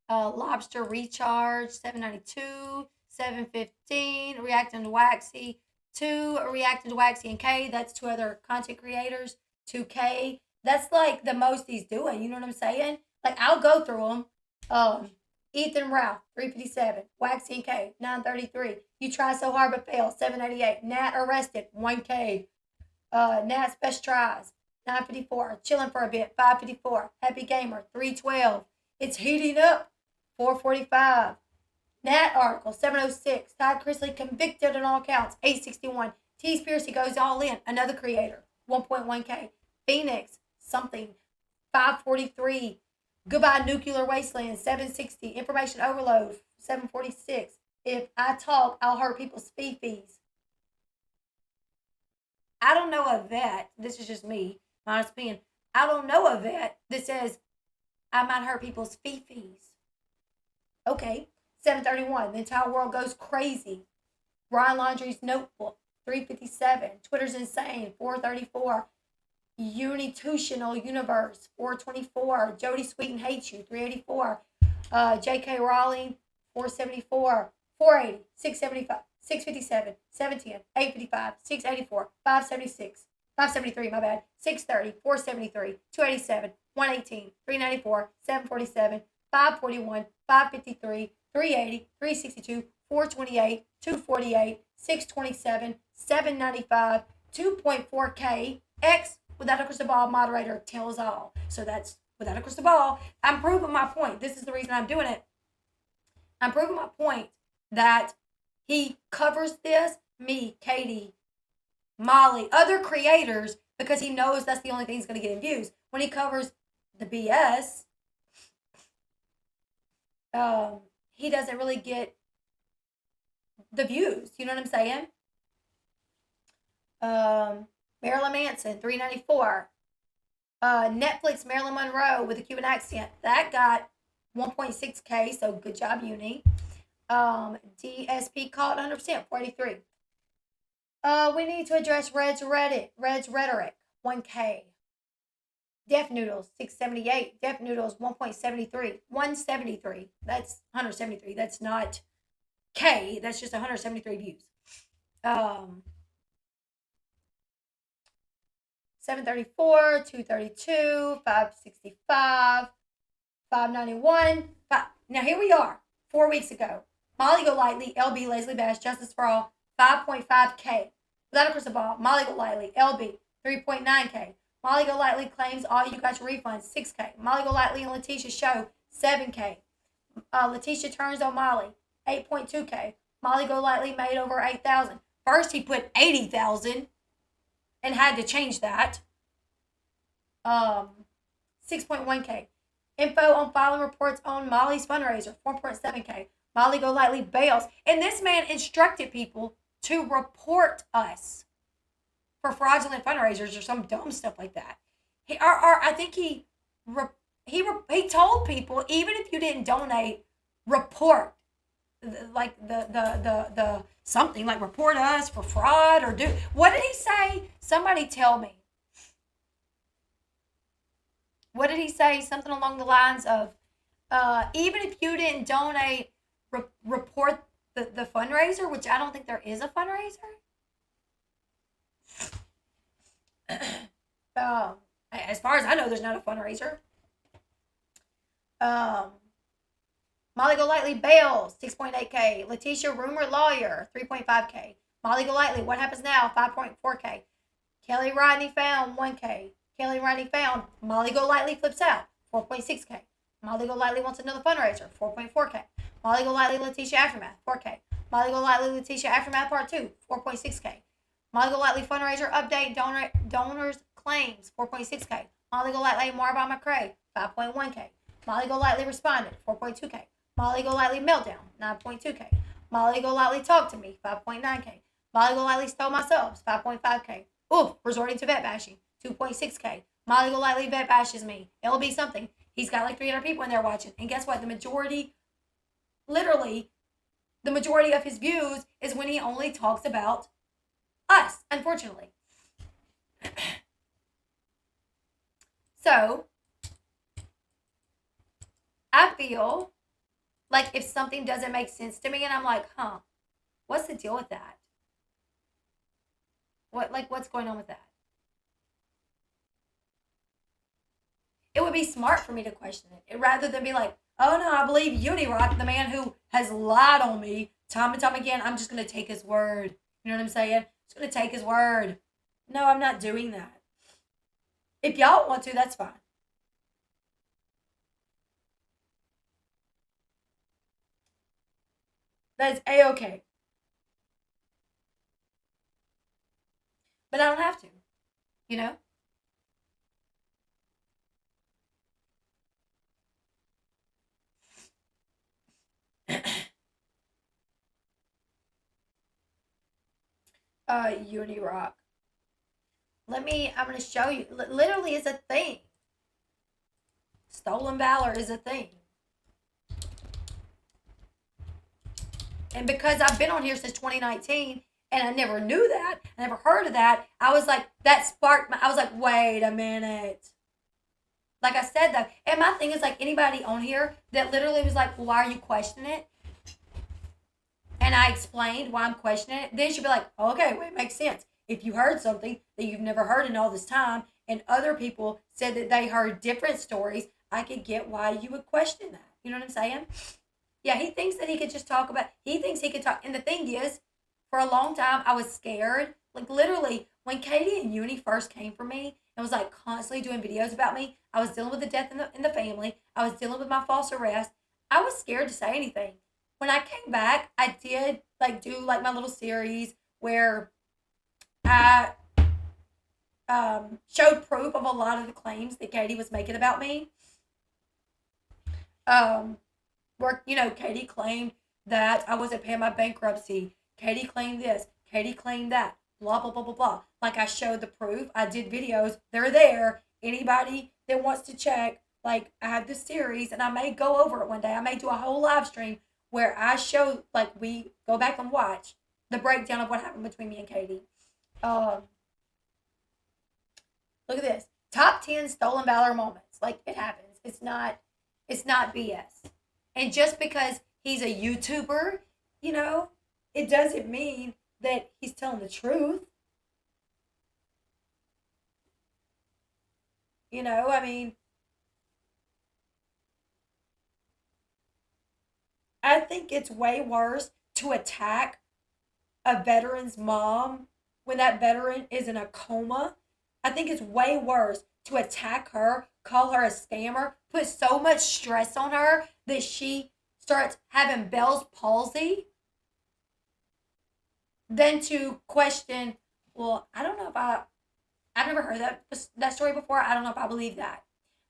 Lobster recharge, 792. 715. Reacting to Waxy, 2. Reacting to Waxy and K. That's 2 other content creators. 2K. That's like the most he's doing. You know what I'm saying? Like, I'll go through them. Ethan Ralph, 357. Waxy and K, 933. You try so hard but fail, 788. Nat arrested, 1K. Nat's best tries, 954. Chilling for a bit, 554. Happy Gamer, 312. It's heating up, 445. Nat article, 706. Todd Chrisley convicted on all counts, 861. T. Piercy goes all in, another creator, 1.1K. Phoenix, something, 543. Goodbye Nuclear Wasteland, 760. Information Overload, 746. If I talk, I'll hurt people's fees. I don't know a vet, this is just me, my honest opinion. I don't know a vet that says I might hurt people's fees. Okay. 731. The entire world goes crazy. Ryan Laundrie's notebook, 357. Twitter's insane, 434. Unitutional Universe, 424. Jody Sweeten Hates You, 384. J.K. Rowling, 474. 480. 675. 657. 710. 855. 684. 576. 573, my bad. 630. 473. 287. 118. 394. 747. 541. 553. 380. 362. 428. 248. 627. 795. 2.4K. X Without a Crystal Ball moderator tells all. So that's Without a Crystal Ball. I'm proving my point. This is the reason I'm doing it. I'm proving my point that he covers this, me, Katie, Molly, other creators, because he knows that's the only thing he's going to get in views. When he covers the BS, he doesn't really get the views. You know what I'm saying? Marilyn Manson, 394. Netflix, Marilyn Monroe with a Cuban accent. That got 1.6K, so good job, Uni. DSP called 100%, 483. We need to address Red's rhetoric, 1K. Def Noodles, 678. Def Noodles, 1.73. 173. That's 173. That's not K. That's just 173 views. 734, 232, 565, 591. Now here we are, 4 weeks ago. Molly Golightly, LB, Leslie Bass, Justice for All, 5.5K. Without a Crystal Ball, Molly Golightly, LB, 3.9K. Molly Golightly claims all you got your refunds, 6K. Molly Golightly and Letitia show, 7K. Letitia turns on Molly, 8.2K. Molly Golightly made over 8,000. First he put 80,000 and had to change that. 6.1K. Info on filing reports on Molly's fundraiser, 4.7K. Molly Golightly bails. And this man instructed people to report us for fraudulent fundraisers or some dumb stuff like that. I think he told people, even if you didn't donate, report. Like the something like report us for fraud or do. What did he say? Somebody tell me. What did he say? Something along the lines of, even if you didn't donate, report the fundraiser, which I don't think there is a fundraiser. As far as I know, there's not a fundraiser. Molly Golightly bails, 6.8K. Letitia rumor lawyer, 3.5K. Molly Golightly, what happens now? 5.4K. Kelly Rodney found, 1K. Kelly Rodney found, Molly Golightly flips out, 4.6K. Molly Golightly wants another fundraiser, 4.4K. Molly Golightly Letitia Aftermath, 4K. Molly Golightly Letitia Aftermath Part 2, 4.6K. Molly Golightly fundraiser update, donors claims, 4.6K. Molly Golightly Marba McCray, 5.1K. Molly Golightly responded, 4.2K. Molly Golightly meltdown, 9.2K. Molly Golightly talk to me, 5.9K. Molly Golightly stole my subs, 5.5K. Oof, resorting to vet bashing, 2.6K. Molly Golightly vet bashes me. It'll be something. He's got like 300 people in there watching. And guess what? The majority, literally, the majority of his views is when he only talks about us, unfortunately. So, I feel like if something doesn't make sense to me and I'm like, what's the deal with that? What's going on with that? It would be smart for me to question it rather than be like, oh no, I believe Unirock, the man who has lied on me time and time again. I'm just going to take his word. You know what I'm saying? I'm just going to take his word. No, I'm not doing that. If y'all want to, that's fine. That's A-okay. But I don't have to, you know? Unirock. I'm going to show you. Literally, it's a thing. Stolen valor is a thing. And because I've been on here since 2019 and I never knew that, I never heard of that, I was like, that sparked I was like, wait a minute. Like I said though, and my thing is like anybody on here that literally was like, well, why are you questioning it? And I explained why I'm questioning it, then she'd be like, okay, well, it makes sense. If you heard something that you've never heard in all this time, and other people said that they heard different stories, I could get why you would question that. You know what I'm saying? Yeah, he thinks that he could just talk about, he thinks he could talk. And the thing is, for a long time, I was scared. Like literally, when Katie and Uni first came for me and was like constantly doing videos about me, I was dealing with the death in the family. I was dealing with my false arrest. I was scared to say anything. When I came back, I did like do like my little series where I showed proof of a lot of the claims that Katie was making about me. Where, you know, Katie claimed that I wasn't paying my bankruptcy. Katie claimed this. Katie claimed that. Blah, blah, blah, blah, blah. Like I showed the proof. I did videos. They're there. Anybody that wants to check, like I have this series and I may go over it one day. I may do a whole live stream where I show, like we go back and watch the breakdown of what happened between me and Katie. Look at this. Top 10 stolen valor moments. Like it happens. It's not BS. And just because he's a YouTuber, you know, it doesn't mean that he's telling the truth. You know, I mean, I think it's way worse to attack a veteran's mom when that veteran is in a coma. I think it's way worse to attack her, call her a scammer, put so much stress on her that she starts having Bell's palsy than to question, well, I don't know if I've never heard that story before. I don't know if I believe that.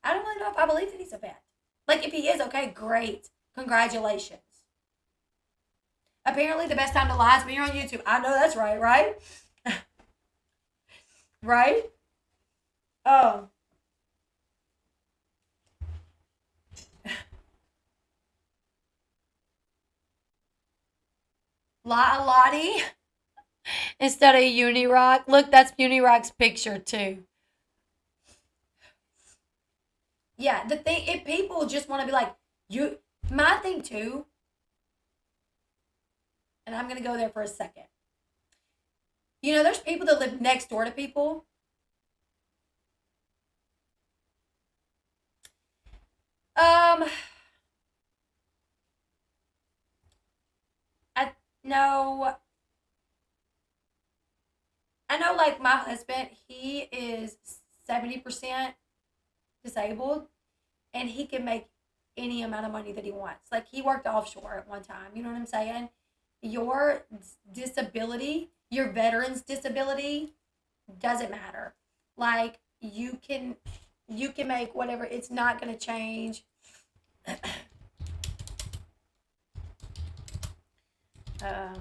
I don't really know if I believe that he's a vet. Like if he is, okay, great. Congratulations. Apparently the best time to lie is when you're on YouTube. I know that's right, right? Right? Oh. Lottie instead of Unirock. Look, that's Unirock's picture too. Yeah, the thing, if people just want to be like, my thing too, and I'm going to go there for a second. You know, there's people that live next door to people. No, I know like my husband, he is 70% disabled and he can make any amount of money that he wants. Like he worked offshore at one time, you know what I'm saying? Your disability, your veteran's disability doesn't matter. Like you can make whatever, it's not going to change. Uh,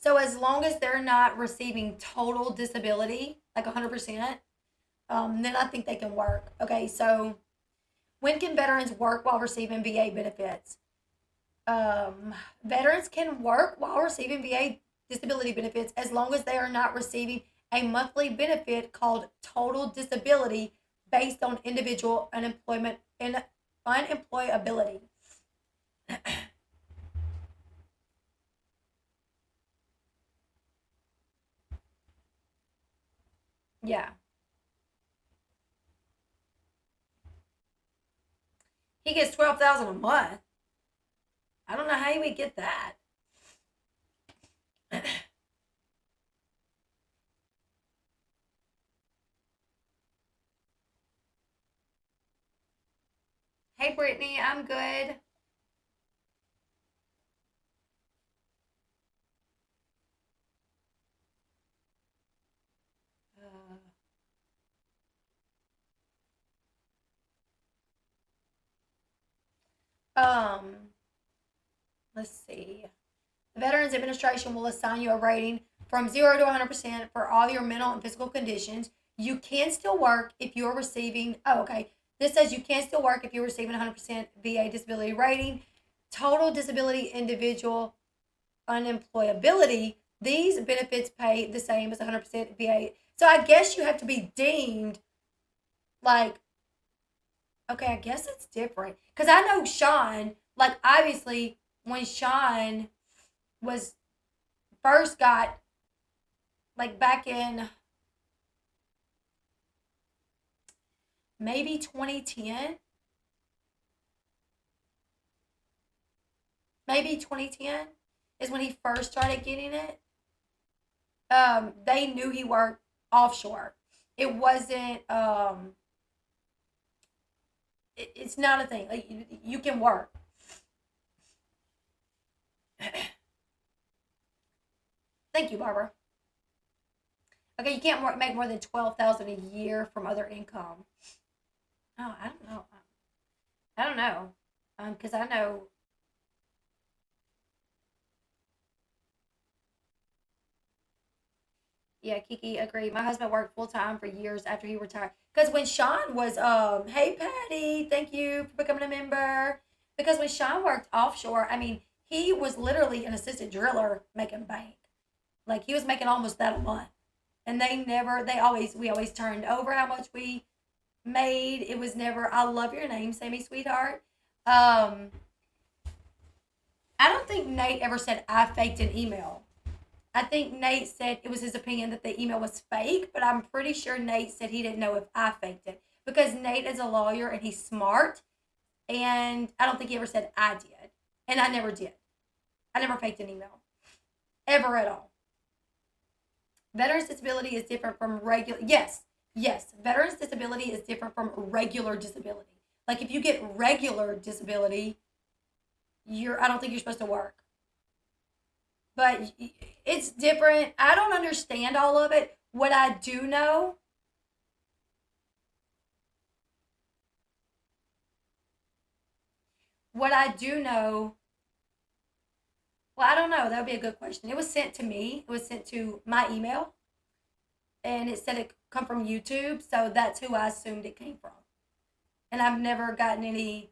so as long as they're not receiving total disability, like 100%, then I think they can work. Okay, so when can veterans work while receiving VA benefits? Veterans can work while receiving VA disability benefits as long as they are not receiving a monthly benefit called total disability based on individual unemployability. Yeah. He gets 12,000 a month. I don't know how he would get that. Hey Brittany, I'm good. Um, let's see. The Veterans Administration will assign you a rating from 0 to 100% for all your mental and physical conditions. You can still work if you're receiving, oh, okay. This says you can still work if you're receiving 100% VA disability rating. Total disability, individual unemployability. These benefits pay the same as 100% VA. So I guess you have to be deemed like, okay, I guess it's different. Because I know Sean, like, obviously, when Sean was first got, like, back in maybe 2010, maybe 2010 is when he first started getting it. They knew he worked offshore. It wasn't, it's not a thing. Like, you can work. Thank you, Barbara. Okay, you can't make more than 12,000 a year from other income. Oh, I don't know. I don't know. Because I know. Yeah, Kiki, agree. My husband worked full time for years after he retired. Because when Sean was, hey Patty, thank you for becoming a member. Because when Sean worked offshore, I mean, he was literally an assistant driller making bank. Like he was making almost that a month. And we always turned over how much we made. It was never, I love your name, Sammy sweetheart. Um, I don't think Nate ever said I faked an email. I think Nate said it was his opinion that the email was fake, but I'm pretty sure Nate said he didn't know if I faked it because Nate is a lawyer and he's smart, and I don't think he ever said I did, and I never did. I never faked an email ever at all. Veterans disability is different from regular. Yes, yes. Veterans disability is different from regular disability. Like if you get regular disability, I don't think you're supposed to work. But it's different. I don't understand all of it. What I do know, well, I don't know. That would be a good question. It was sent to me. It was sent to my email, and it said it come from YouTube, so that's who I assumed it came from. And I've never gotten any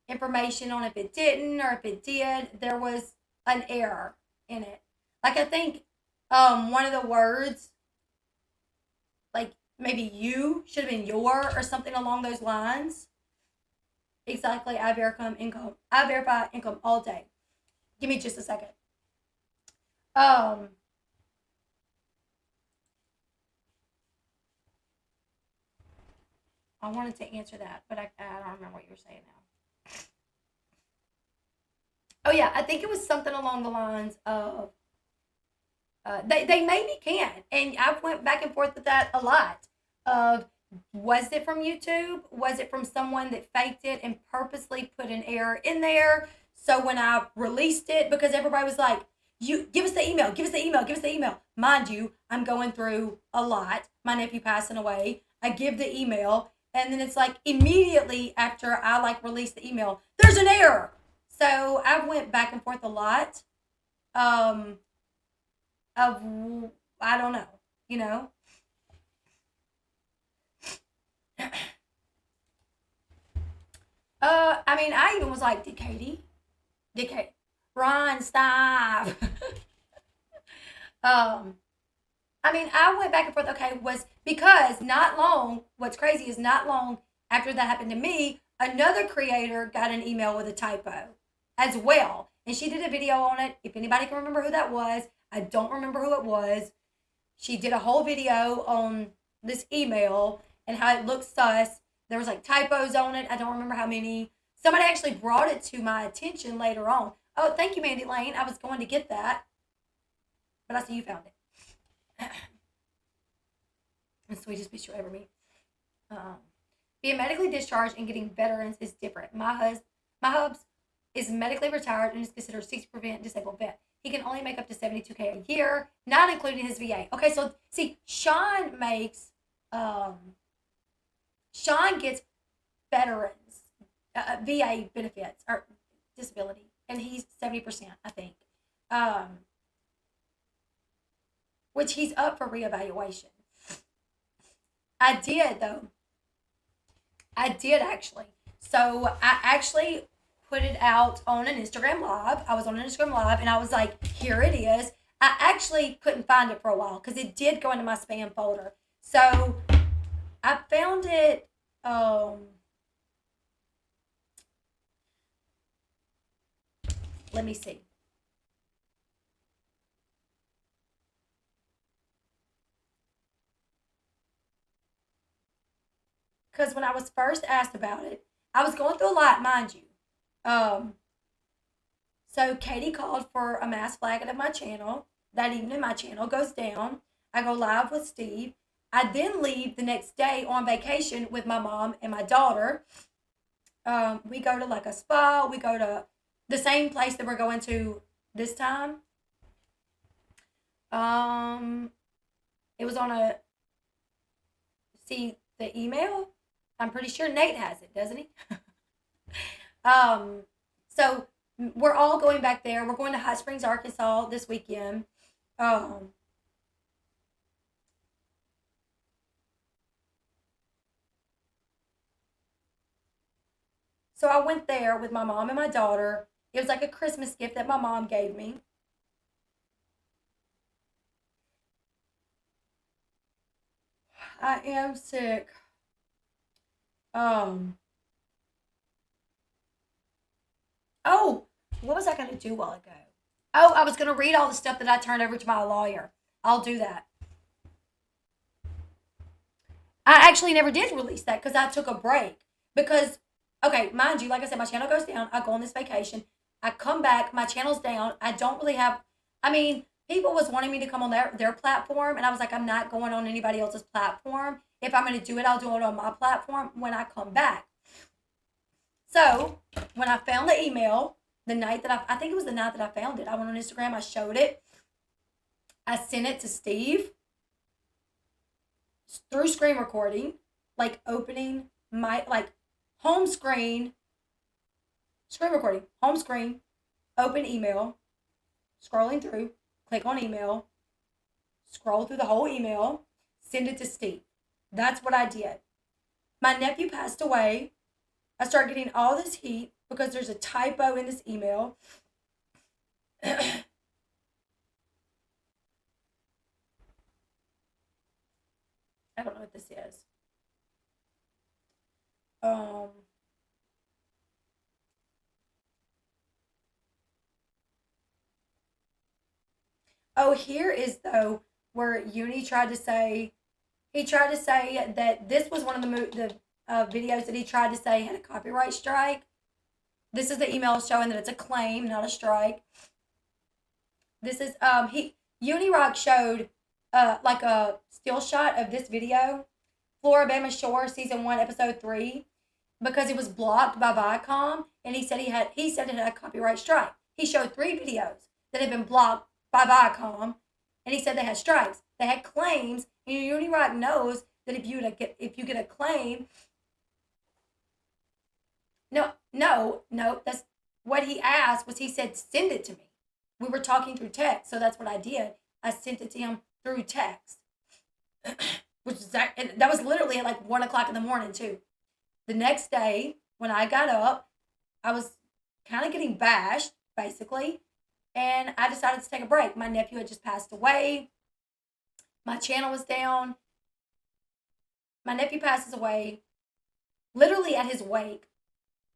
information on if it didn't or if it did. There was an error in it. Like I think one of the words, like maybe you should have been your or something along those lines. Exactly. I verify income. I verify income all day. Give me just a second. Um, I wanted to answer that, but I don't remember what you were saying now. Oh yeah, I think it was something along the lines of they maybe can, and I've went back and forth with that a lot. Of Was it from YouTube? Was it from someone that faked it and purposely put an error in there? So when I released it, because everybody was like, "You give us the email, give us the email, give us the email." Mind you, I'm going through a lot. My nephew passing away. I give the email, and then it's like immediately after I like release the email, there's an error. So I went back and forth a lot. Um, of I don't know, you know. I mean, I even was like, did Katie? Did Katie? Ron, stop. um, I mean, I went back and forth. Okay, was because not long. What's crazy is not long after that happened to me, another creator got an email with a typo as well, and she did a video on it. If anybody can remember who that was, I don't remember who it was. She did a whole video on this email and how it looked sus. There was like typos on it. I don't remember how many. Somebody actually brought it to my attention later on. Oh, thank you, Mandy Lane. I was going to get that, but I see you found it. The sweetest bitch you'll ever meet. Um, Being medically discharged and getting veterans is different. My hubs is medically retired and is considered 60% disabled vet. He can only make up to $72K a year, not including his VA. Okay, so see, Sean gets veterans VA benefits or disability, and he's 70%, I think, um, which he's up for reevaluation. I did though. I did actually. So I actually put it out on an Instagram live. I was on an Instagram live and I was like, here it is. I actually couldn't find it for a while because it did go into my spam folder. So I found it. Let me see. Because when I was first asked about it, I was going through a lot, mind you. Um, so Katie called for a mass flagging of my channel. That evening, my channel goes down. I go live with Steve. I then leave the next day on vacation with my mom and my daughter. We go to like a spa. We go to the same place that we're going to this time. Um, it was on a see the email. I'm pretty sure Nate has it, doesn't he? um, so we're all going back there. We're going to Hot Springs, Arkansas this weekend. Um, so I went there with my mom and my daughter. It was like a Christmas gift that my mom gave me. I am sick. Um, oh, what was I going to do a while ago? Oh, I was going to read all the stuff that I turned over to my lawyer. I'll do that. I actually never did release that because I took a break. Because, okay, mind you, like I said, my channel goes down. I go on this vacation. I come back. My channel's down. I don't really have, I mean, people was wanting me to come on their platform. And I was like, I'm not going on anybody else's platform. If I'm going to do it, I'll do it on my platform when I come back. So when I found the email, the night that I think it was the night that I found it, I went on Instagram, I showed it. I sent it to Steve through screen recording, like opening my, like home screen recording, home screen, open email, scrolling through, click on email, scroll through the whole email, send it to Steve. That's what I did. My nephew passed away. I started getting all this heat because there's a typo in this email. I don't know what this is. Um, oh, here is though where Uni tried to say he tried to say that this was one of the videos that he tried to say had a copyright strike. This is the email showing that it's a claim, not a strike. This is he Unirock showed like a still shot of this video Floribama Shore season 1 episode 3 because it was blocked by Viacom, and he said it had a copyright strike. He showed 3 videos that had been blocked by Viacom, and he said they had strikes. They had claims, and UniRock knows that if you get a claim, no, that's what he asked was he said send it to me. We were talking through text, so that's what I did. I sent it to him through text, which is that was literally at like 1:00 in the morning too. The next day when I got up, I was kind of getting bashed basically, and I decided to take a break. My nephew had just passed away. My channel was down. My nephew passes away. Literally at his wake,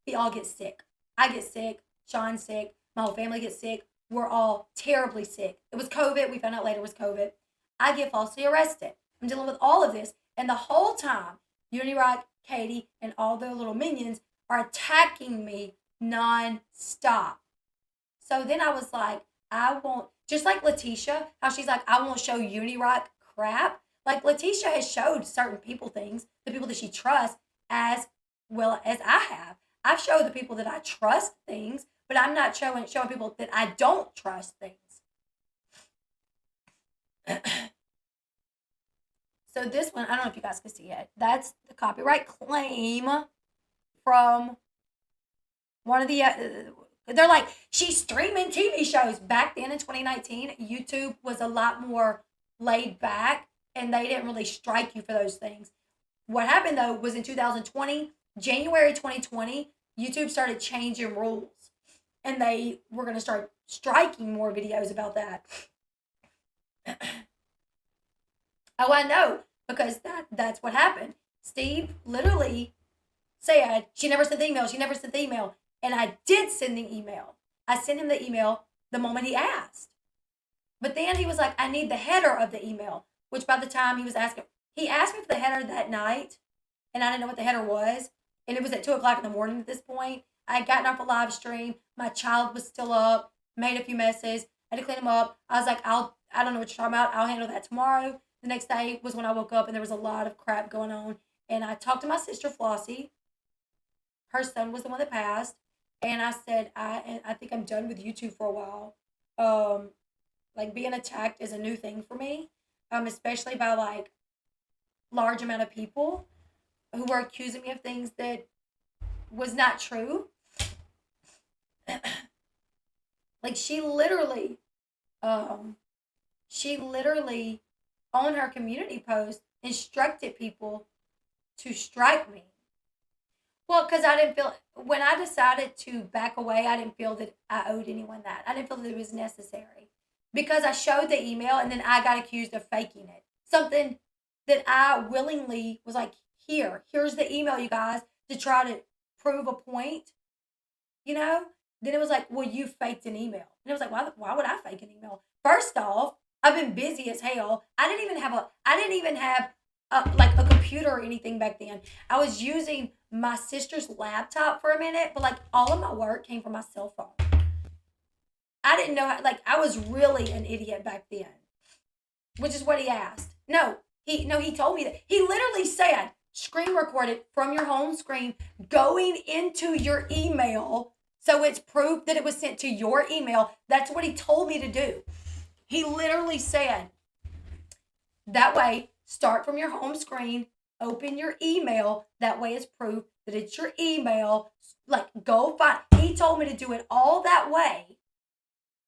we all get sick. I get sick. Sean's sick. My whole family gets sick. We're all terribly sick. It was COVID. We found out later it was COVID. I get falsely arrested. I'm dealing with all of this. And the whole time, UniRock, Cate, and all their little minions are attacking me non-stop. So then I was like, I won't, just like Letitia, how she's like, I won't show UniRock crap. Like Letitia has showed certain people things, the people that she trusts, as well as I have. I've showed the people that I trust things, but I'm not showing people that I don't trust things. So this one, I don't know if you guys can see it. That's the copyright claim from one of the, they're like, she's streaming TV shows. Back then in 2019, YouTube was a lot more laid back, and they didn't really strike you for those things. What happened, though, was in 2020, January 2020, YouTube started changing rules, and they were going to start striking more videos about that. Oh, I know, because that's what happened. Steve literally said, she never sent the email, and I did send the email. I sent him the email the moment he asked. But then he was like, I need the header of the email, which by the time he asked me for the header that night, and I didn't know what the header was, and it was at 2:00 in the morning at this point. I had gotten off a live stream. My child was still up, made a few messes. I had to clean them up. I was like, I don't know what you're talking about. I'll handle that tomorrow. The next day was when I woke up, and there was a lot of crap going on. And I talked to my sister, Flossie. Her son was the one that passed. And I said, I think I'm done with YouTube for a while. Like, being attacked is a new thing for me, especially by, like, large amount of people who were accusing me of things that was not true. Like, she literally on her community post instructed people to strike me. Well, because I didn't feel, when I decided to back away, I didn't feel that I owed anyone that. I didn't feel that it was necessary. Because I showed the email, and then I got accused of faking it. Something that I willingly was like, here's the email, you guys, to try to prove a point, you know? Then it was like, well, you faked an email. And it was like, why would I fake an email? First off, I've been busy as hell. I didn't even have like a computer or anything back then. I was using my sister's laptop for a minute, but like all of my work came from my cell phone. I didn't know how, like, I was really an idiot back then, which is what he asked. No, he told me that. He literally said, screen record it from your home screen going into your email, so it's proof that it was sent to your email. That's what he told me to do. He literally said, that way, start from your home screen, open your email. That way it's proof that it's your email. Like, go find. He told me to do it all that way,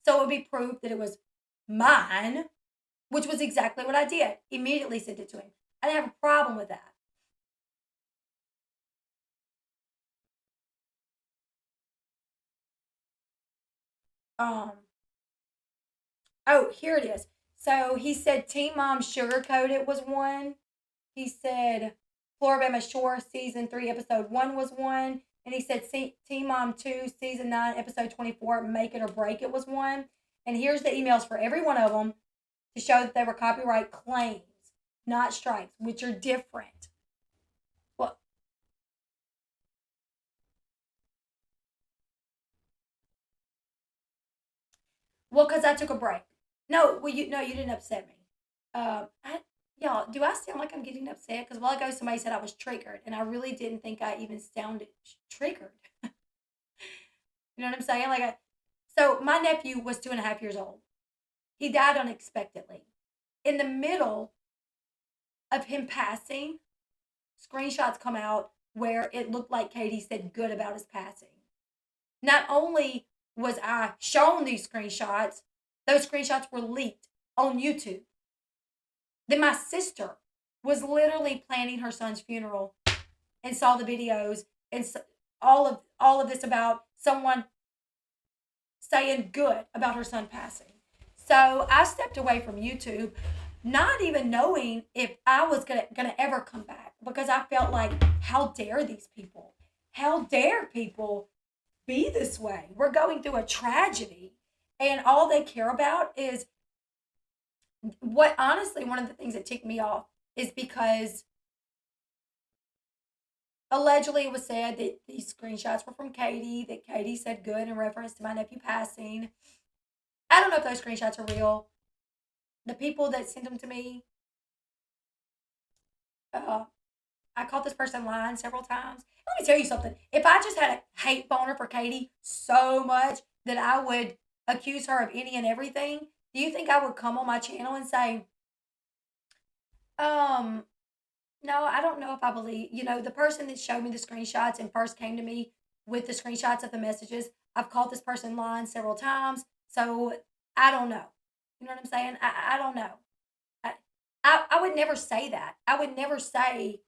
so it would be proof that it was mine, which was exactly what I did. Immediately sent it to him. I didn't have a problem with that. Oh, here it is. So he said Teen Mom Sugarcoated was one. He said Floribama Shore Season 3, Episode 1 was one. And he said Teen Mom 2, Season 9, Episode 24, Make It or Break It was one. And here's the emails for every one of them to show that they were copyright claims, not strikes, which are different. Well, because I took a break. No, you didn't upset me. I Y'all, do I sound like I'm getting upset? Because a while ago somebody said I was triggered, and I really didn't think I even sounded triggered. You know what I'm saying? So my nephew was 2.5 years old. He died unexpectedly. In the middle of him passing, screenshots come out where it looked like Katie said good about his passing. Not only was I shown these screenshots, those screenshots were leaked on YouTube. Then my sister was literally planning her son's funeral and saw the videos and all of this about someone saying good about her son passing. So I stepped away from YouTube, not even knowing if I was gonna ever come back, because I felt like, how dare these people? How dare people be this way? We're going through a tragedy, and all they care about is what. Honestly, one of the things that ticked me off is because allegedly it was said that these screenshots were from Katie, that Katie said good in reference to my nephew passing. I don't know if those screenshots are real. The people that sent them to me, uh, I caught this person lying several times. Let me tell you something. If I just had a hate boner for Katie so much that I would accuse her of any and everything, do you think I would come on my channel and say, um, no, I don't know if I believe, the person that showed me the screenshots and first came to me with the screenshots of the messages, I've called this person lying several times. So I don't know. You know what I'm saying? I don't know. I, I would never say that. I would never say,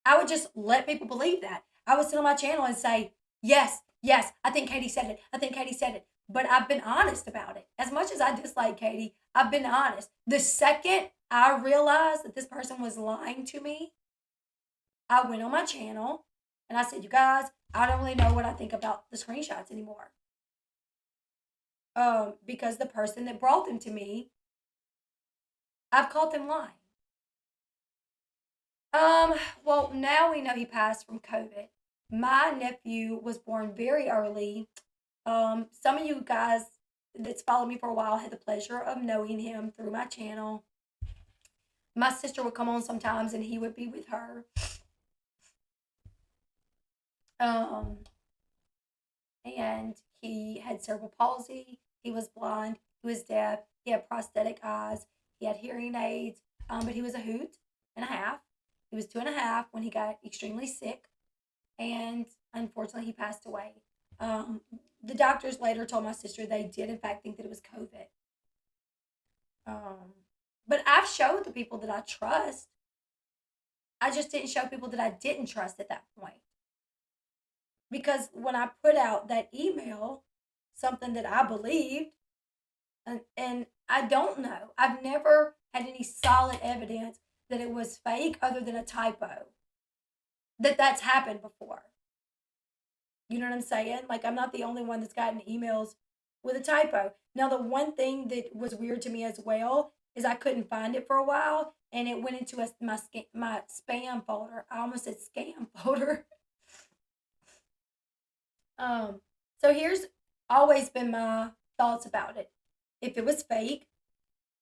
I would just let people believe that. I would sit on my channel and say, yes, yes, I think Katie said it. I think Katie said it. But I've been honest about it. As much as I dislike Katie, I've been honest. The second I realized that this person was lying to me, I went on my channel and I said, you guys, I don't really know what I think about the screenshots anymore. Because the person that brought them to me, I've caught them lying. Well, now we know he passed from COVID. My nephew was born very early. Some of you guys that's followed me for a while had the pleasure of knowing him through my channel. My sister would come on sometimes and he would be with her. And he had cerebral palsy. He was blind. He was deaf. He had prosthetic eyes. He had hearing aids. But he was a hoot and a half. He was 2.5 when he got extremely sick, and unfortunately, he passed away. The doctors later told my sister they did, in fact, think that it was COVID. But I've showed the people that I trust. I just didn't show people that I didn't trust at that point. Because when I put out that email, something that I believed, and I don't know, I've never had any solid evidence that it was fake other than a typo. That's happened before. You know what I'm saying? Like, I'm not the only one that's gotten emails with a typo. Now, the one thing that was weird to me as well is I couldn't find it for a while, and it went into my spam folder. I almost said scam folder. So here's always been my thoughts about it. If it was fake,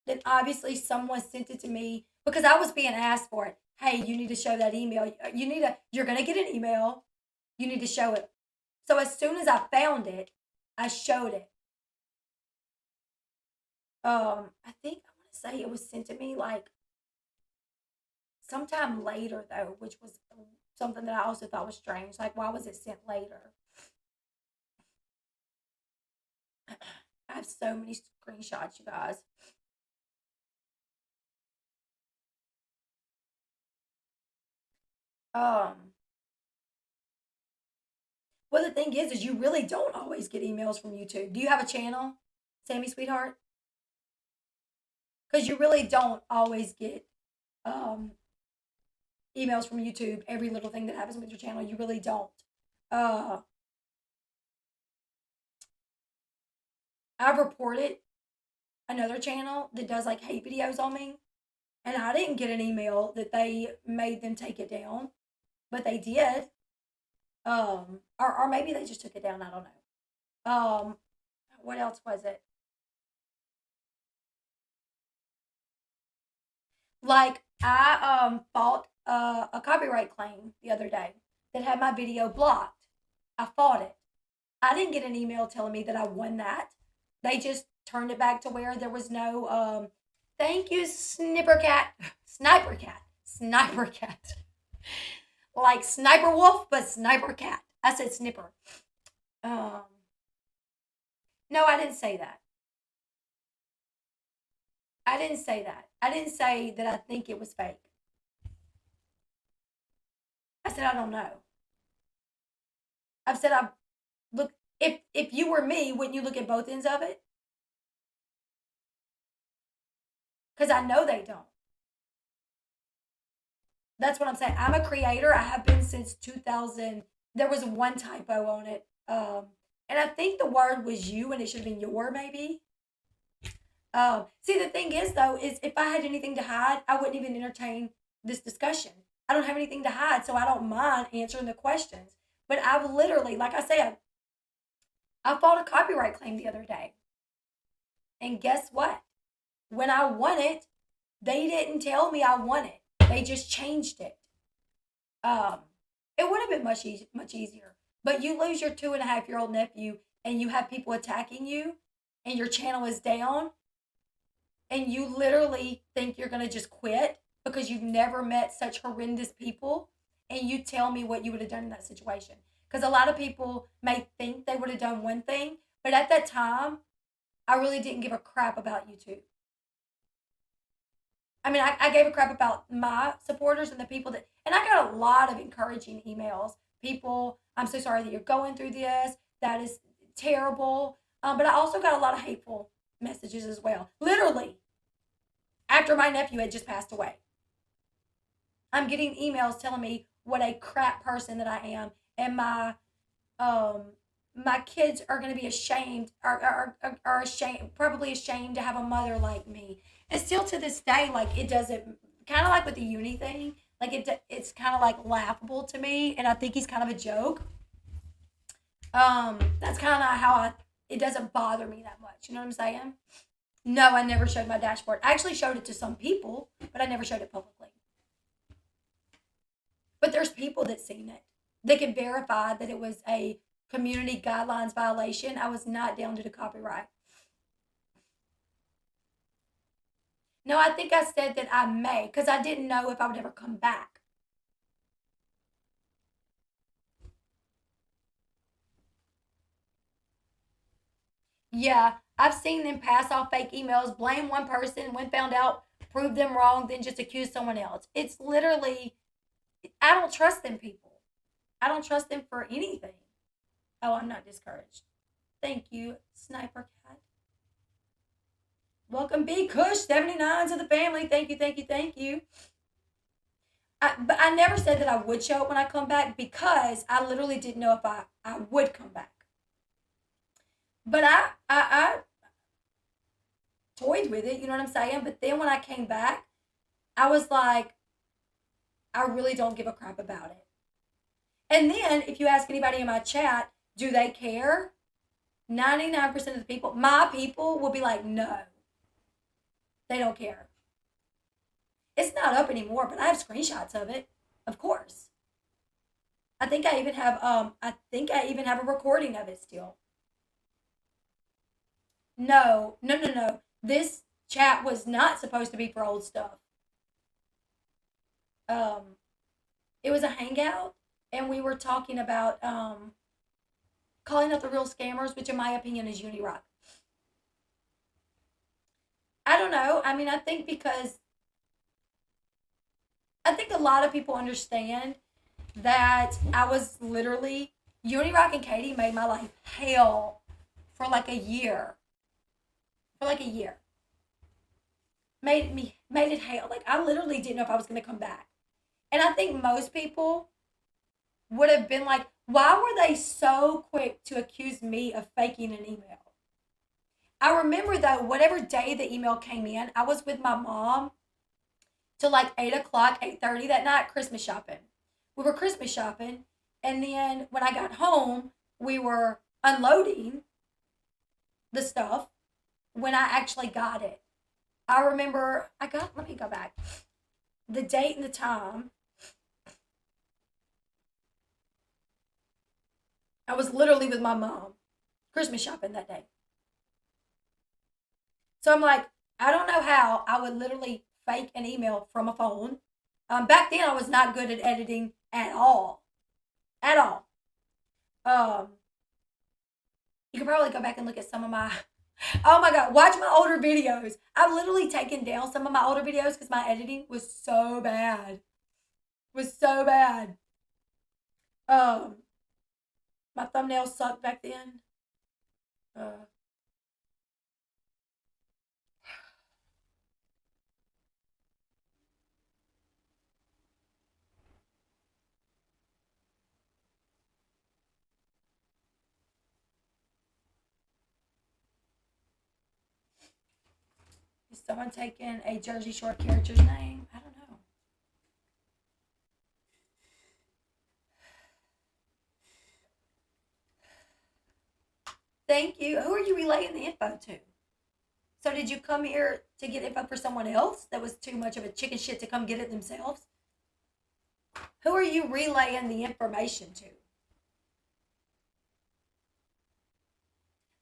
then obviously someone sent it to me because I was being asked for it. Hey, you need to show that email. You're gonna get an email. You need to show it. So as soon as I found it, I showed it. I think I want to say it was sent to me like sometime later though, which was something that I also thought was strange. Like, why was it sent later? I have so many screenshots, you guys. Um, well, the thing is you really don't always get emails from YouTube. Do you have a channel, Sammy Sweetheart? Because you really don't always get um, emails from YouTube. Every little thing that happens with your channel, you really don't. Uh, I've reported another channel that does like hate videos on me, and I didn't get an email that they made them take it down, but they did. Or maybe they just took it down. I don't know. What else was it? Like I fought a copyright claim the other day that had my video blocked. I fought it. I didn't get an email telling me that I won that. They just turned it back to where there was no thank you, Snipper Cat. Sniper Cat. Sniper Cat. Like Sniper Wolf, but Sniper Cat. I said Snipper. Um no, I didn't say that. I didn't say that. I didn't say that I think it was fake. I said I don't know. I've said I look if you were me, wouldn't you look at both ends of it? Because I know they don't. That's what I'm saying. I'm a creator. I have been since 2000. There was one typo on it. And I think the word was you and it should have been your maybe. See, the thing is, though, is if I had anything to hide, I wouldn't even entertain this discussion. I don't have anything to hide, so I don't mind answering the questions. But I've literally, like I said, I fought a copyright claim the other day. And guess what? When I won it, they didn't tell me I won it. They just changed it. Um, it would have been much easier. But you lose your 2.5-year old nephew, and you have people attacking you, and your channel is down, and you literally think you're gonna just quit because you've never met such horrendous people, and you tell me what you would have done in that situation. Because a lot of people may think they would have done one thing, but at that time, I really didn't give a crap about YouTube. I mean, I gave a crap about my supporters and the people that, and I got a lot of encouraging emails. People, I'm so sorry that you're going through this. That is terrible. But I also got a lot of hateful messages as well. Literally, after my nephew had just passed away, I'm getting emails telling me what a crap person that I am, and um my kids are going to be ashamed, are ashamed, probably ashamed to have a mother like me. And still to this day, like it doesn't, kind of like with the uni thing, like it's kind of like laughable to me, and I think he's kind of a joke. That's kind of how it doesn't bother me that much. You know what I'm saying? No, I never showed my dashboard. I actually showed it to some people, but I never showed it publicly. But there's people that seen it. They can verify that it was a community guidelines violation. I was not down to the copyright. No, I think I said that I may because I didn't know if I would ever come back. Yeah, I've seen them pass off fake emails, blame one person, when found out, prove them wrong, then just accuse someone else. It's literally, I don't trust them people. I don't trust them for anything. Oh, I'm not discouraged. Thank you, Sniper Cat. Welcome, B Kush 79 to the family. Thank you, thank you, thank you. But I never said that I would show it when I come back because I literally didn't know if I would come back. But I toyed with it, you know what I'm saying? But then when I came back, I was like, I really don't give a crap about it. And then if you ask anybody in my chat, do they care? 99% of the people, my people, will be like, no, they don't care. It's not up anymore, but I have screenshots of it, of course. I think I even have a recording of it still. No, no, no, no. This chat was not supposed to be for old stuff. Um, it was a hangout, and we were talking about calling out the real scammers, which in my opinion is Unirock. I don't know. I mean, I think a lot of people understand that I was literally Unirock and Cate made my life hell for like a year. For like a year. Made it hell. Like I literally didn't know if I was gonna come back. And I think most people would have been like, why were they so quick to accuse me of faking an email? I remember though, whatever day the email came in, I was with my mom till like 8 o'clock, 8:30 that night, Christmas shopping. We were Christmas shopping, and then when I got home, we were unloading the stuff when I actually got it. I remember I got, let me go back. the date and the time. I was literally with my mom Christmas shopping that day. So I'm like, I don't know how I would literally fake an email from a phone. Back then, I was not good at editing at all. At all. Um, you can probably go back and look at some of my. Oh my God, watch my older videos. I've literally taken down some of my older videos because my editing was so bad. Was so bad. Um, my thumbnails sucked back then. Uh, is someone taking a Jersey Shore character's name? I don't know. Thank you. Who are you relaying the info to? So did you come here to get info for someone else that was too much of a chicken shit to come get it themselves? Who are you relaying the information to?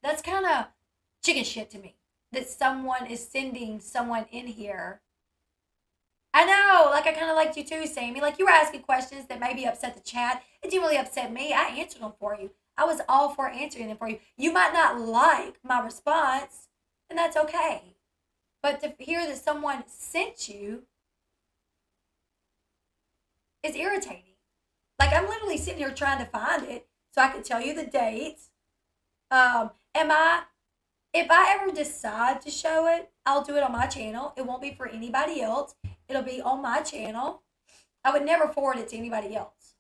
That's kind of chicken shit to me. That someone is sending someone in here. I know, like I kind of liked you too, Sammy. Like you were asking questions that maybe upset the chat. It didn't really upset me. I answered them for you. I was all for answering them for you. You might not like my response, and that's okay. But to hear that someone sent you is irritating. Like I'm literally sitting here trying to find it so I can tell you the dates. Am I if I ever decide to show it, I'll do it on my channel. It won't be for anybody else. It'll be on my channel. I would never forward it to anybody else.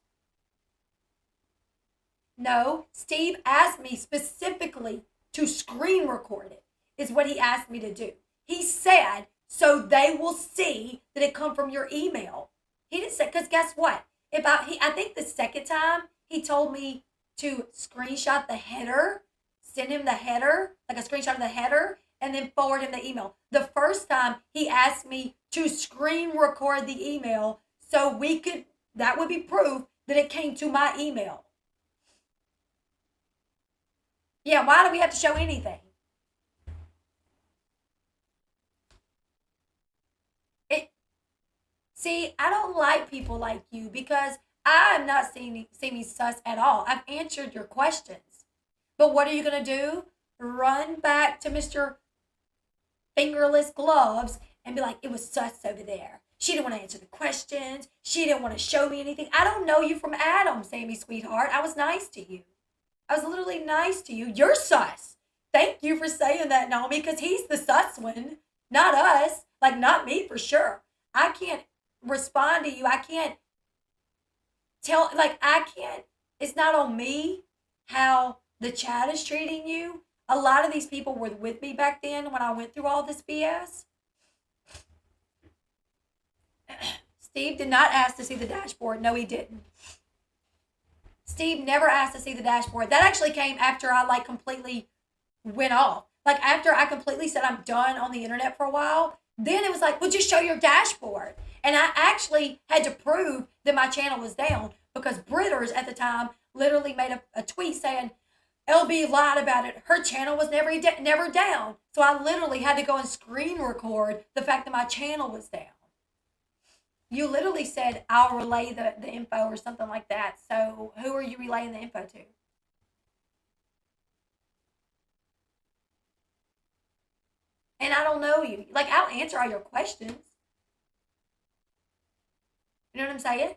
No, Steve asked me specifically to screen record it, is what he asked me to do. He said, so they will see that it come from your email. He didn't say, because guess what? I think the second time he told me to screenshot the header, send him the header, like a screenshot of the header, and then forward him the email. The first time he asked me to screen record the email so that would be proof that it came to my email. Yeah, why do we have to show anything? See, I don't like people like you because I am not seeing me sus at all. I've answered your questions. But what are you going to do? Run back to Mr. Fingerless Gloves and be like, it was sus over there. She didn't want to answer the questions. She didn't want to show me anything. I don't know you from Adam, Sammy, sweetheart. I was nice to you. I was literally nice to you. You're sus. Thank you for saying that, Naomi, because he's the sus one, not us. Like, not me for sure. I can't respond to you. I can't it's not on me how the chat is treating you. A lot of these people were with me back then when I went through all this BS. Steve did not ask to see the dashboard. No, he didn't. Steve never asked to see the dashboard. That actually came after I completely went off. Like after I completely said I'm done on the internet for a while, then it was like, well, just show your dashboard. And I actually had to prove that my channel was down because Britters at the time literally made a tweet saying, LB lied about it. Her channel was never down. So I literally had to go and screen record the fact that my channel was down. You literally said, I'll relay the info or something like that. So who are you relaying the info to? And I don't know you. Like, I'll answer all your questions. You know what I'm saying?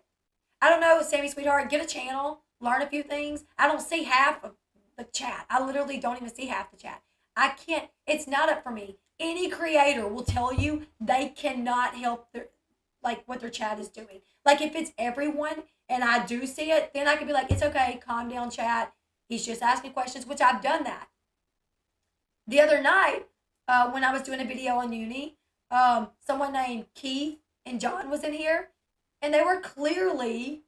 I don't know, Sammy, sweetheart. Get a channel. Learn a few things. I don't see half of the chat. I literally don't even see half the chat. I can't. It's not up for me. Any creator will tell you they cannot help what their chat is doing. Like if it's everyone and I do see it, then I can be like, it's okay, calm down, chat. He's just asking questions, which I've done that. The other night, when I was doing a video on Uni, someone named Keith and John was in here, and they were clearly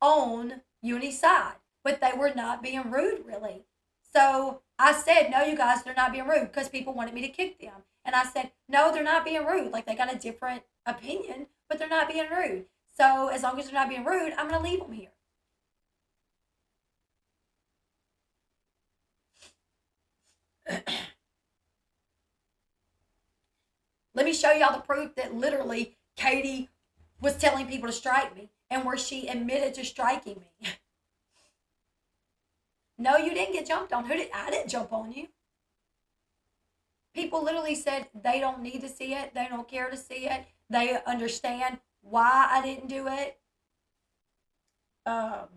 on Uni's side, but they were not being rude, really. So I said, no, you guys, they're not being rude because people wanted me to kick them. And I said, no, they're not being rude. Like they got a different opinion, but they're not being rude. So as long as they're not being rude, I'm going to leave them here. Let me show y'all the proof that literally Katie was telling people to strike me and where she admitted to striking me. No, you didn't get jumped on. I didn't jump on you. People literally said they don't need to see it. They don't care to see it. They understand why I didn't do it. I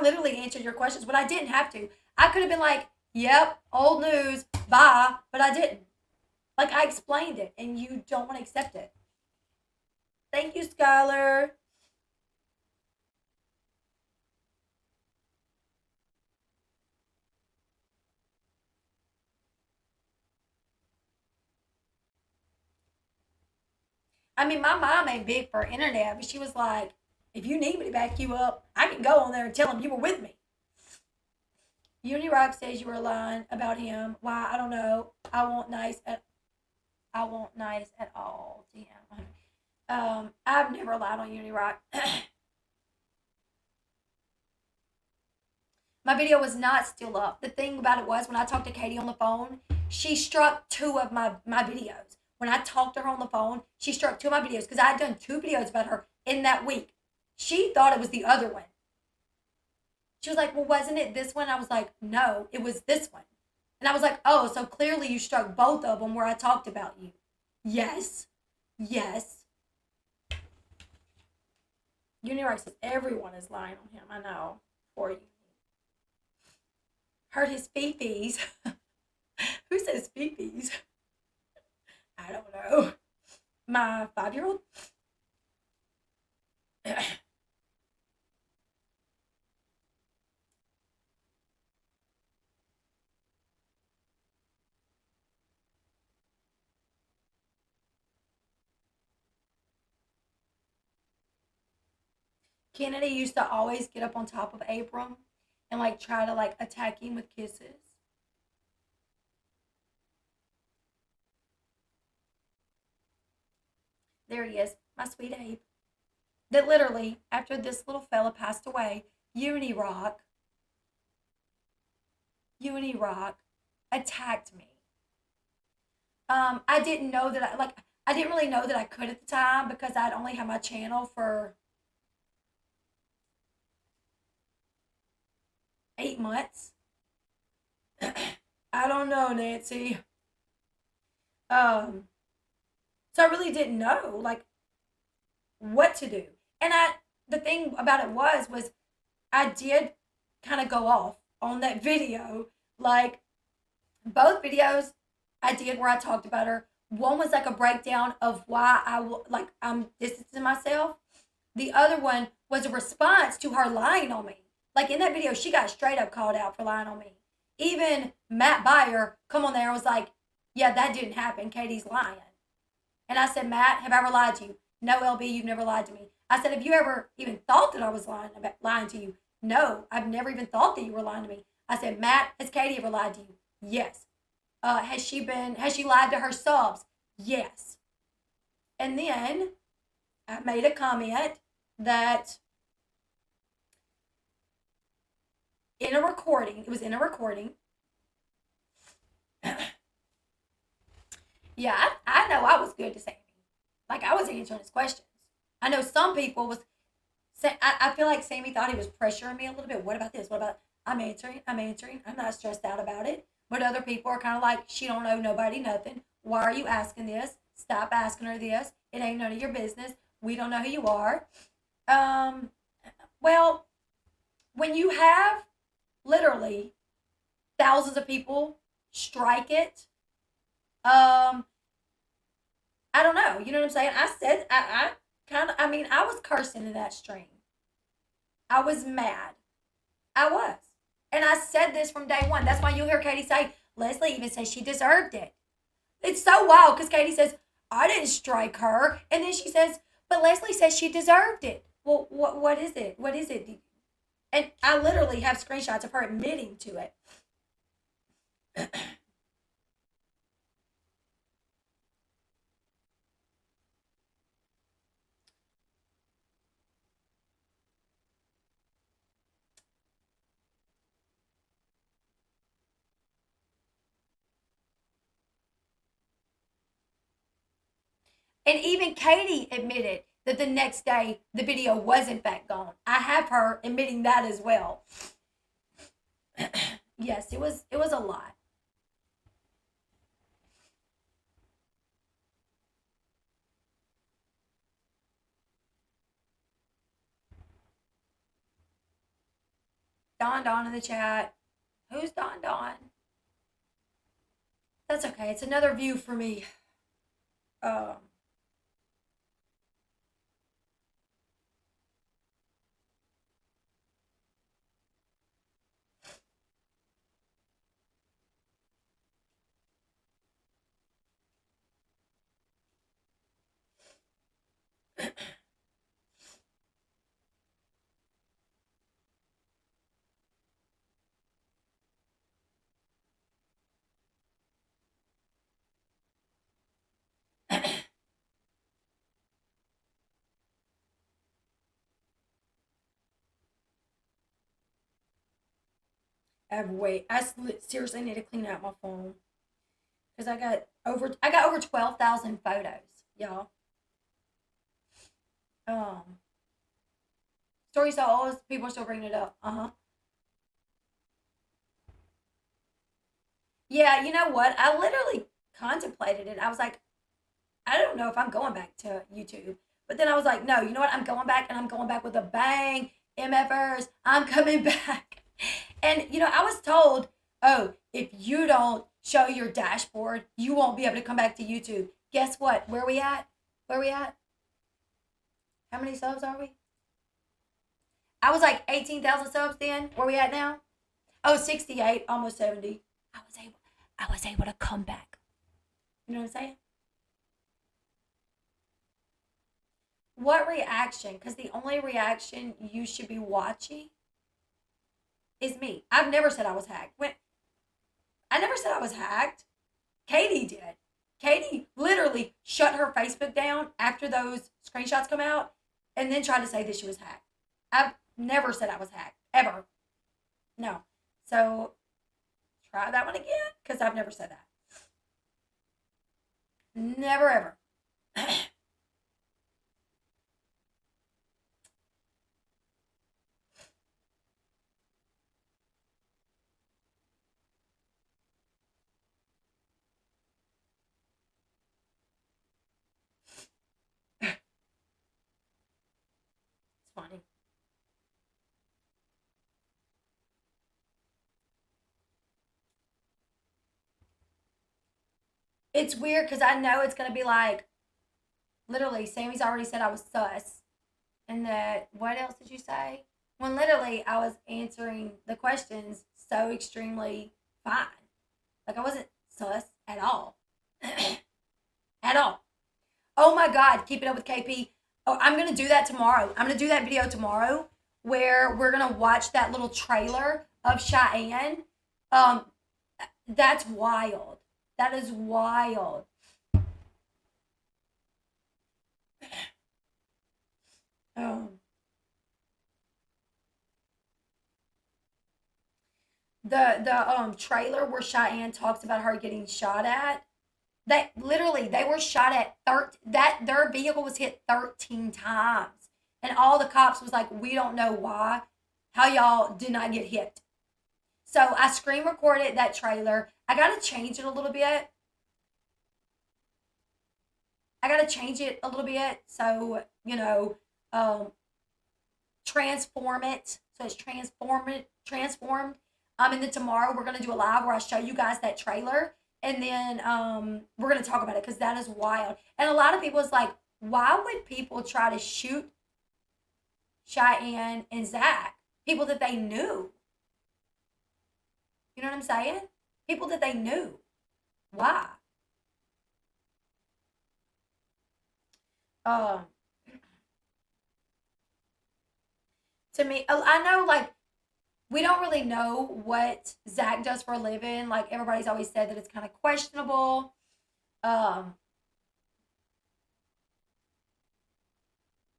literally answered your questions, but I didn't have to. I could have been like, yep, old news, bye, but I didn't. Like, I explained it, and you don't want to accept it. Thank you, Skylar. I mean, my mom ain't big for internet, but she was like, if you need me to back you up, I can go on there and tell him you were with me. Unirock says you were lying about him. Why? I don't know. I won't nice at all to him. I've never lied on Unirock. My video was not still up. The thing about it was when I talked to Katie on the phone, she struck two of my videos. When I talked to her on the phone, she struck two of my videos because I had done 2 videos about her in that week. She thought it was the other one. She was like, well, wasn't it this one? I was like, no, it was this one. And I was like, oh, so clearly you struck both of them where I talked about you. Yes. Yes. Unirock says everyone is lying on him. I know. For you. Hurt his feefies. Who says feefies? I don't know. My 5-year-old? Kennedy used to always get up on top of Abram and like try to like attack him with kisses. There he is, my sweet Abe. That literally, after this little fella passed away, Unirock attacked me. I didn't know that I didn't really know that I could at the time because I'd only had my channel for 8 months. I don't know, Nancy. So I really didn't know like what to do. And the thing about it was I did kind of go off on that video. Like both videos I did where I talked about her. One was like a breakdown of why I'm distancing myself. The other one was a response to her lying on me. Like in that video, she got straight up called out for lying on me. Even Matt Beyer come on there and was like, yeah, that didn't happen. Katie's lying. And I said, Matt, have I ever lied to you? No, LB, you've never lied to me. I said, have you ever even thought that I was lying to you? No, I've never even thought that you were lying to me. I said, Matt, has Katie ever lied to you? Yes. Has she lied to her subs? Yes. And then I made a comment that it was in a recording. Yeah, I know I was good to Sammy. Like, I was answering his questions. I know some people I feel like Sammy thought he was pressuring me a little bit. What about this? What about, I'm answering. I'm not stressed out about it. But other people are kind of like, she don't know nobody nothing. Why are you asking this? Stop asking her this. It ain't none of your business. We don't know who you are. Well, when you have literally thousands of people strike it, I don't know. You know what I'm saying? I said, I was cursing in that stream. I was mad. I was. And I said this from day one. That's why you'll hear Katie say, Leslie even says she deserved it. It's so wild because Katie says, I didn't strike her. And then she says, but Leslie says she deserved it. Well, what is it? What is it? And I literally have screenshots of her admitting to it. And even Katie admitted that the next day the video was in fact gone. I have her admitting that as well. Yes, it was a lot. Don Don in the chat. Who's Don Don? That's okay. It's another view for me. Um, I have wait. Seriously need to clean out my phone because I got over 12,000 photos, y'all. Um, story so old, people are still bringing it up. Uh huh. Yeah, you know what? I literally contemplated it. I was like, I don't know if I'm going back to YouTube, but then I was like, no, you know what? I'm going back, and I'm going back with a bang. MFers, I'm coming back. And I was told, oh, if you don't show your dashboard, you won't be able to come back to YouTube. Guess what? Where we at? Where we at? How many subs are we? I was like 18,000 subs then. Where we at now? Oh, 68, almost 70. I was able I was able to come back. You know what I'm saying? What reaction? Because the only reaction you should be watching is me. I've never said I was hacked. I never said I was hacked. Katie did. Katie literally shut her Facebook down after those screenshots come out and then tried to say that she was hacked. I've never said I was hacked. Ever. No. So try that one again because I've never said that. Never ever. It's funny. It's weird because I know it's gonna be like literally. Sammy's already said I was sus, and that what else did you say? When literally I was answering the questions so extremely fine, like I wasn't sus at all, at all. Oh my God, keep it up with KP. Oh, I'm gonna do that tomorrow. I'm gonna do that video tomorrow where we're gonna watch that little trailer of Cheyenne. Um, that's wild. That is wild. Um, the trailer where Cheyenne talks about her getting shot at. They literally they were shot at that their vehicle was hit 13 times. And all the cops was like, we don't know why, how y'all did not get hit. So I screen recorded that trailer. I gotta change it a little bit. I gotta change it a little bit. So, um, transform it. So it's transformed. And then tomorrow we're gonna do a live where I show you guys that trailer, and then we're gonna talk about it because that is wild. And a lot of people is like, why would people try to shoot Cheyenne and Zach? People that they knew. You know what I'm saying? People that they knew. Why? Um, to me, I know like we don't really know what Zach does for a living. Like everybody's always said that it's kind of questionable. Um,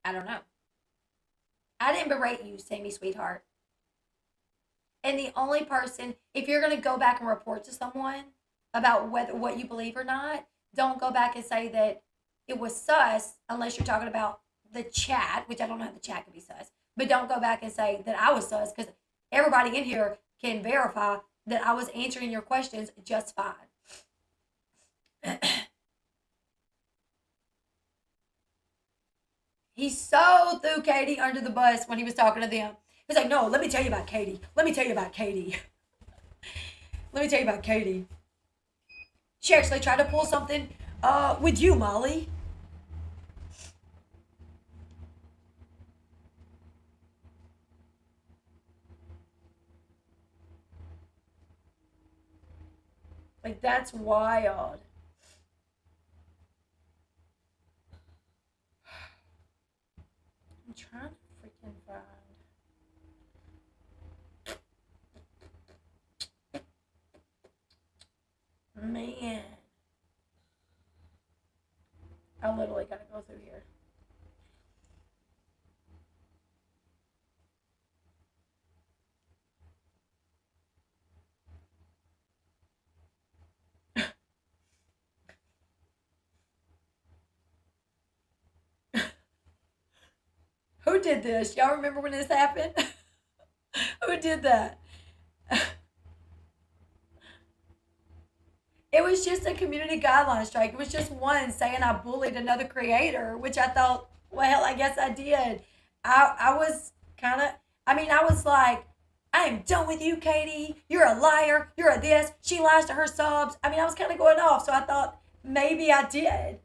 I don't know. I didn't berate you, Sammy sweetheart. And the only person, if you're gonna go back and report to someone about whether what you believe or not, don't go back and say that. it was sus, unless you're talking about the chat, which I don't know how the chat could be sus. But don't go back and say that I was sus, because everybody in here can verify that I was answering your questions just fine. He so threw Katie under the bus when he was talking to them. He's like, no, let me tell you about Katie. Let me tell you about Katie. Let me tell you about Katie. She actually tried to pull something with you, Molly. Like, that's wild. I'm trying to freaking find. Man. I literally gotta go through here. Who did this? Y'all remember when this happened? Who did that? It was just a community guideline strike. It was just one saying I bullied another creator, which I thought, well, I guess I did. I was kind of, I was like, I am done with you, Katie. You're a liar. You're a this. She lies to her subs. I was kind of going off. So I thought maybe I did.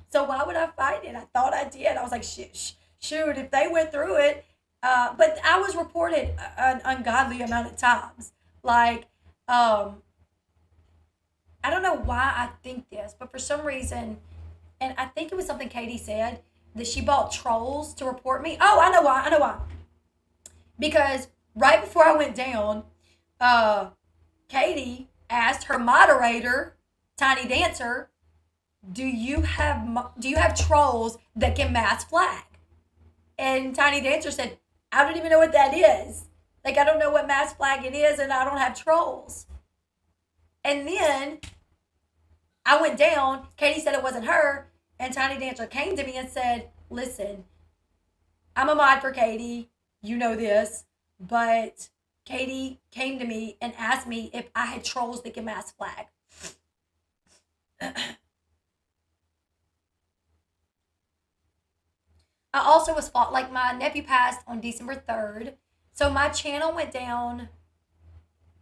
So why would I fight it? I thought I did. I was like, shoot, if they went through it. But I was reported an ungodly amount of times. Like, I don't know why I think this, but for some reason, and I think it was something Katie said, that she bought trolls to report me. Oh, I know why. I know why. Because right before I went down, Katie asked her moderator, Tiny Dancer, do you have trolls that can mass flag? And Tiny Dancer said, I don't even know what that is. Like, I don't know what mass flag it is, and I don't have trolls. And then I went down. Katie said it wasn't her. And Tiny Dancer came to me and said, listen, I'm a mod for Katie. You know this. But Katie came to me and asked me if I had trolls that can mass flag. I also was fought, like, my nephew passed on December 3rd. So my channel went down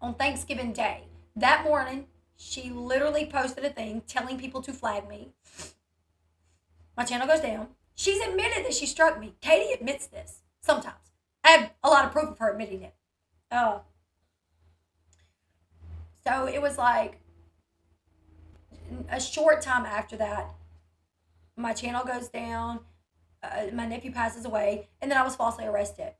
on Thanksgiving Day. That morning, she literally posted a thing telling people to flag me. My channel goes down. She's admitted that she struck me. Katie admits this sometimes. I have a lot of proof of her admitting it. So it was like a short time after that, my channel goes down. My nephew passes away, and then I was falsely arrested.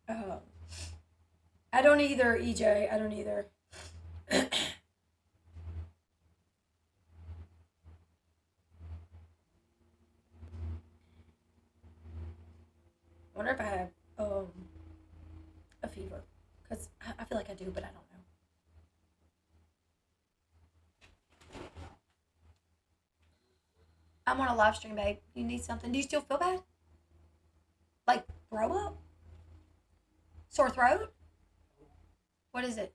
I don't either, EJ. I don't either. Wonder if I have a fever, because I feel like I do, but I don't know. I'm on a live stream, babe. You need something? Do you still feel bad? Like throw up? Sore throat? What is it?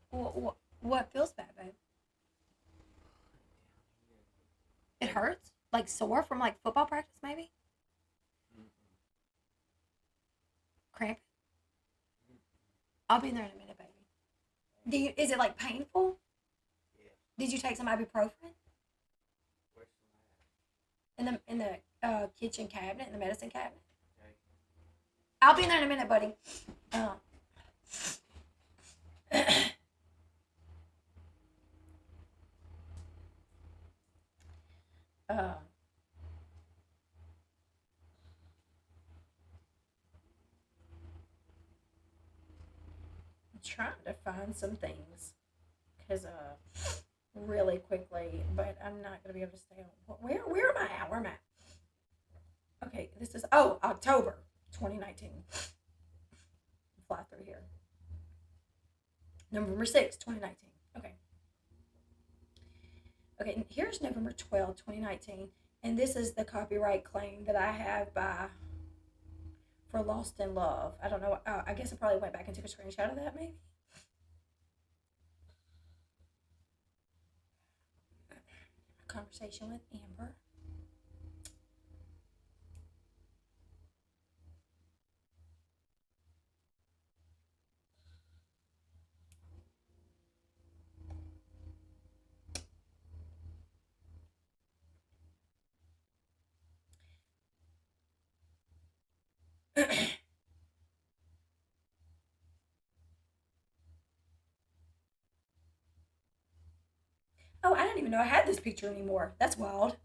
What feels bad, babe? It hurts? Like sore from like football practice, maybe? Cramp? I'll be in there in a minute, baby. Is it like painful? Did you take some ibuprofen? In the kitchen cabinet, in the medicine cabinet? I'll be in there in a minute, buddy. I'm trying to find some things, because really quickly, but I'm not gonna be able to stay on. Where am I at? Where am I at? Okay, this is October 2019. Fly through here. November 6th, 2019. Okay. Okay, and here's November 12th, 2019. And this is the copyright claim that I have for Lost in Love. I don't know. I guess I probably went back and took a screenshot of that, maybe. Conversation with Amber. Oh, I didn't even know I had this picture anymore. That's wild.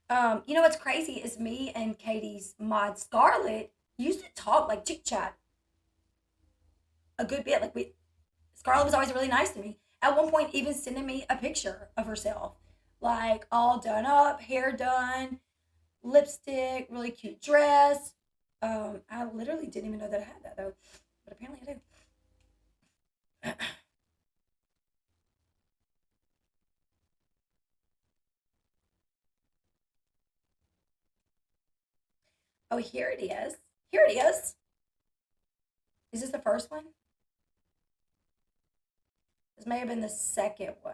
You know what's crazy is me and Katie's mod Scarlett used to talk like chit chat a good bit. Scarlett was always really nice to me. At one point, even sending me a picture of herself, like all done up, hair done, lipstick, really cute dress. I literally didn't even know that I had that though, but apparently I do. Oh, here it is. Here it is. Is this the first one? This may have been the second one.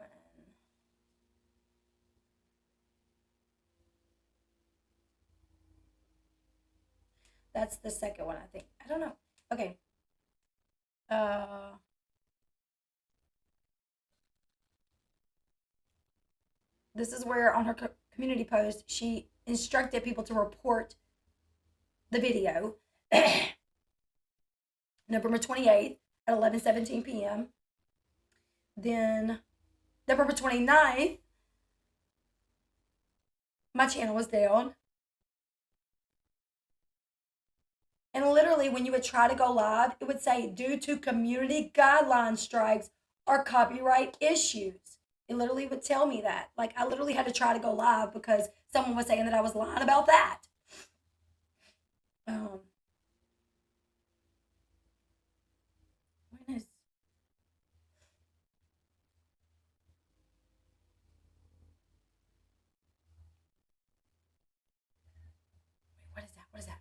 That's the second one, I think. I don't know. Okay. Uh, this is where on her community post she instructed people to report the video. November 28th at 11:17 p.m. Then November 29th, my channel was down. And literally, when you would try to go live, it would say, due to community guideline strikes or copyright issues. It literally would tell me that. Like, I literally had to try to go live because someone was saying that I was lying about that. Um, when is what is that? What is that?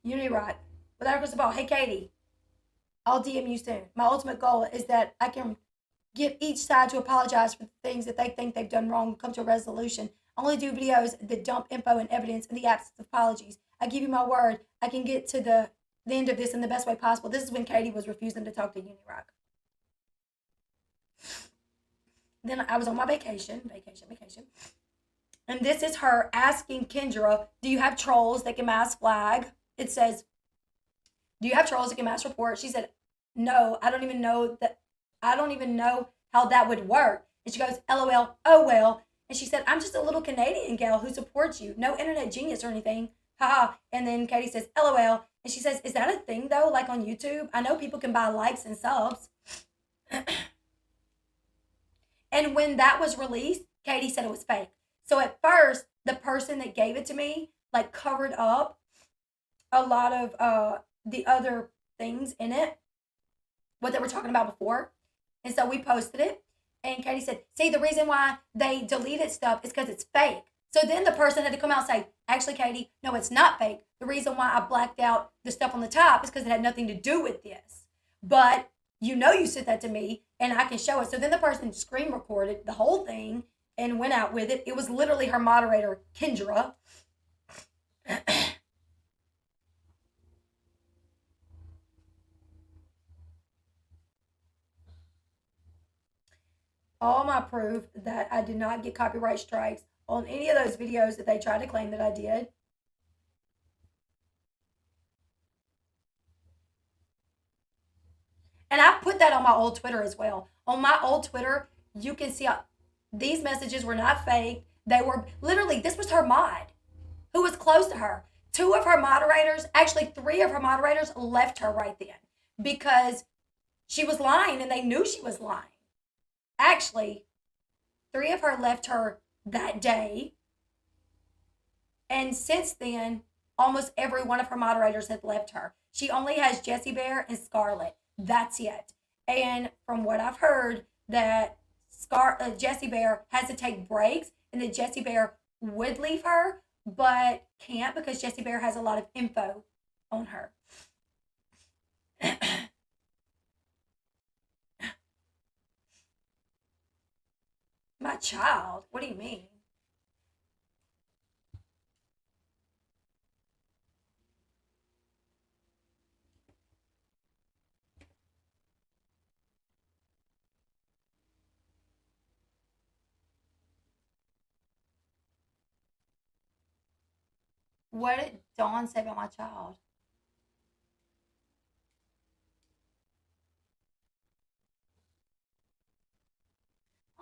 Unity Rod. Without a crystal ball. Hey, Katie. I'll DM you soon. My ultimate goal is that I can get each side to apologize for the things that they think they've done wrong and come to a resolution. I only do videos that dump info and evidence in the absence of apologies. I give you my word, I can get to the end of this in the best way possible. This is when Katie was refusing to talk to Unirock. Then I was on my vacation. And this is her asking Kendra, do you have trolls that can mass flag? It says, do you have trolls that can mass report? She said, no, I don't even know how that would work. And she goes, LOL, oh well. And she said, I'm just a little Canadian gal who supports you. No internet genius or anything. Haha. And then Katie says, LOL. And she says, is that a thing though? Like on YouTube? I know people can buy likes and subs. And when that was released, Katie said it was fake. So at first, the person that gave it to me like covered up a lot of the other things in it, what they were talking about before. And so we posted it. And Katie said, see, the reason why they deleted stuff is because it's fake. So then the person had to come out and say, actually, Katie, no, it's not fake. The reason why I blacked out the stuff on the top is because it had nothing to do with this. But you said that to me and I can show it. So then the person screen recorded the whole thing and went out with it. It was literally her moderator, Kendra. All my proof that I did not get copyright strikes on any of those videos that they tried to claim that I did. And I put that on my old Twitter as well. On my old Twitter, you can see these messages were not fake. They were literally, this was her mod who was close to her. Two of her moderators, actually three of her moderators left her right then because she was lying and they knew she was lying. Actually, three of her left her that day. And since then, almost every one of her moderators had left her. She only has Jessie Bear and Scarlett. That's it. And from what I've heard, that Jessie Bear has to take breaks, and that Jessie Bear would leave her, but can't because Jessie Bear has a lot of info on her. My child? What do you mean? What did Dawn say about my child?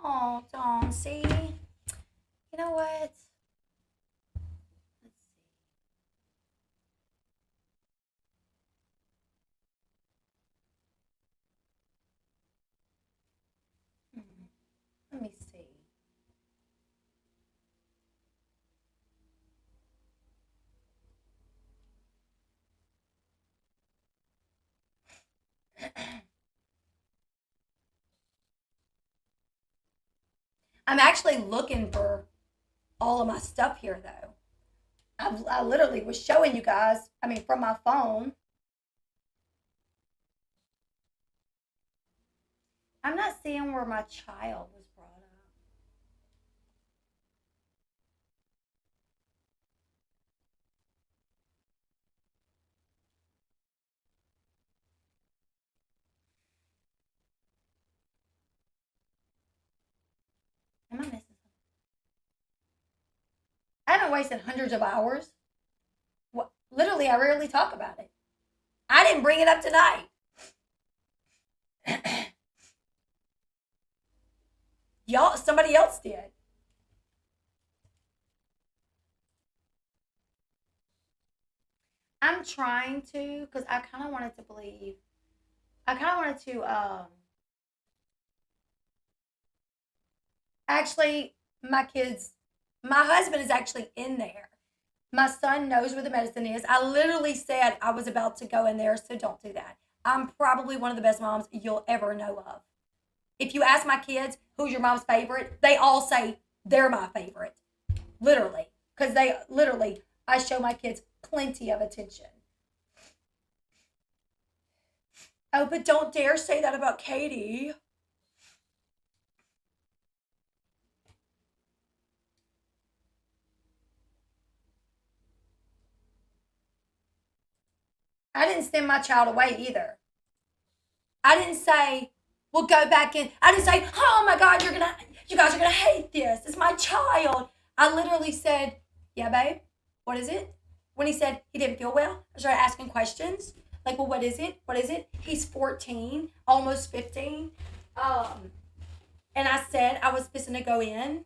Oh, Dawn, see? You know what? Let's see. Let me see. I'm actually looking for all of my stuff here, though. I literally was showing you guys, I mean, from my phone. I'm not seeing where my child was brought up. Am I missing something? I haven't wasted hundreds of hours. What? Literally, I rarely talk about it. I didn't bring it up tonight. Y'all, somebody else did. I'm trying to, because I kind of wanted to believe. I kind of wanted to, actually, my kids, my husband is actually in there. My son knows where the medicine is. I literally said I was about to go in there, so don't do that. I'm probably one of the best moms you'll ever know of. If you ask my kids who's your mom's favorite, they all say they're my favorite. Literally. Because they literally, I show my kids plenty of attention. Oh, but don't dare say that about Katie. I didn't send my child away either. I didn't say, well, go back in. I didn't say, oh my God, you guys are gonna hate this. It's my child. I literally said, yeah, babe, what is it? When he said he didn't feel well, I started asking questions. Like, well, what is it? What is it? He's 14, almost 15. Um, and I said I was fixing to go in.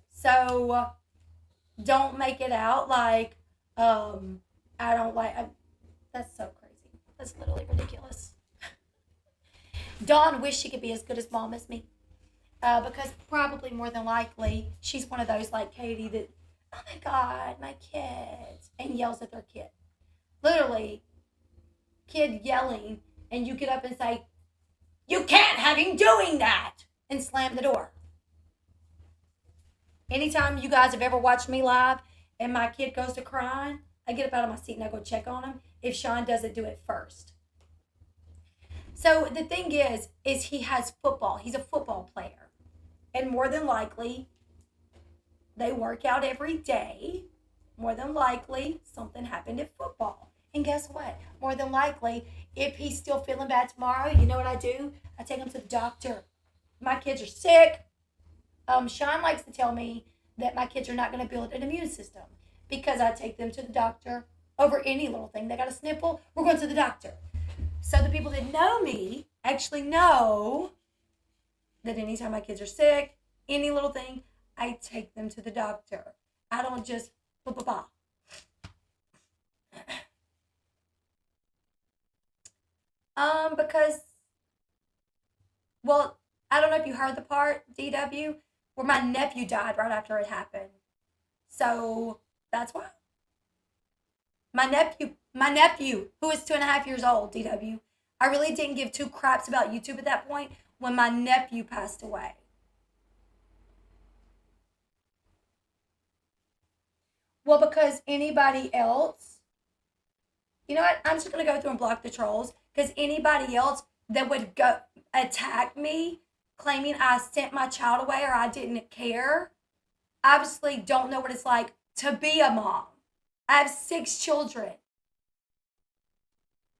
So don't make it out like I don't like. That's so crazy. That's literally ridiculous. Dawn wished she could be as good as mom as me. Because probably more than likely she's one of those like Katie that, oh my God, my kids, and yells at their kid. Literally, kid yelling, and you get up and say, you can't have him doing that, and slam the door. Anytime you guys have ever watched me live and my kid goes to crying, I get up out of my seat and I go check on him if Sean doesn't do it first. So the thing is he has football. He's a football player. And more than likely, they work out every day. More than likely, something happened at football. And guess what? More than likely, if he's still feeling bad tomorrow, you know what I do? I take him to the doctor. My kids are sick. Sean likes to tell me that my kids are not going to build an immune system because I take them to the doctor over any little thing. They got a sniffle, we're going to the doctor. So the people that know me actually know that anytime my kids are sick, any little thing, I take them to the doctor. I don't just blah blah blah. Because, well, I don't know if you heard the part, DW, where my nephew died right after it happened. So that's why. My nephew, who is 2.5 years old, DW, I really didn't give two craps about YouTube at that point when my nephew passed away. Well, because anybody else, you know what? I'm just going to go through and block the trolls because anybody else that would go attack me claiming I sent my child away or I didn't care, obviously don't know what it's like to be a mom. I have 6 children.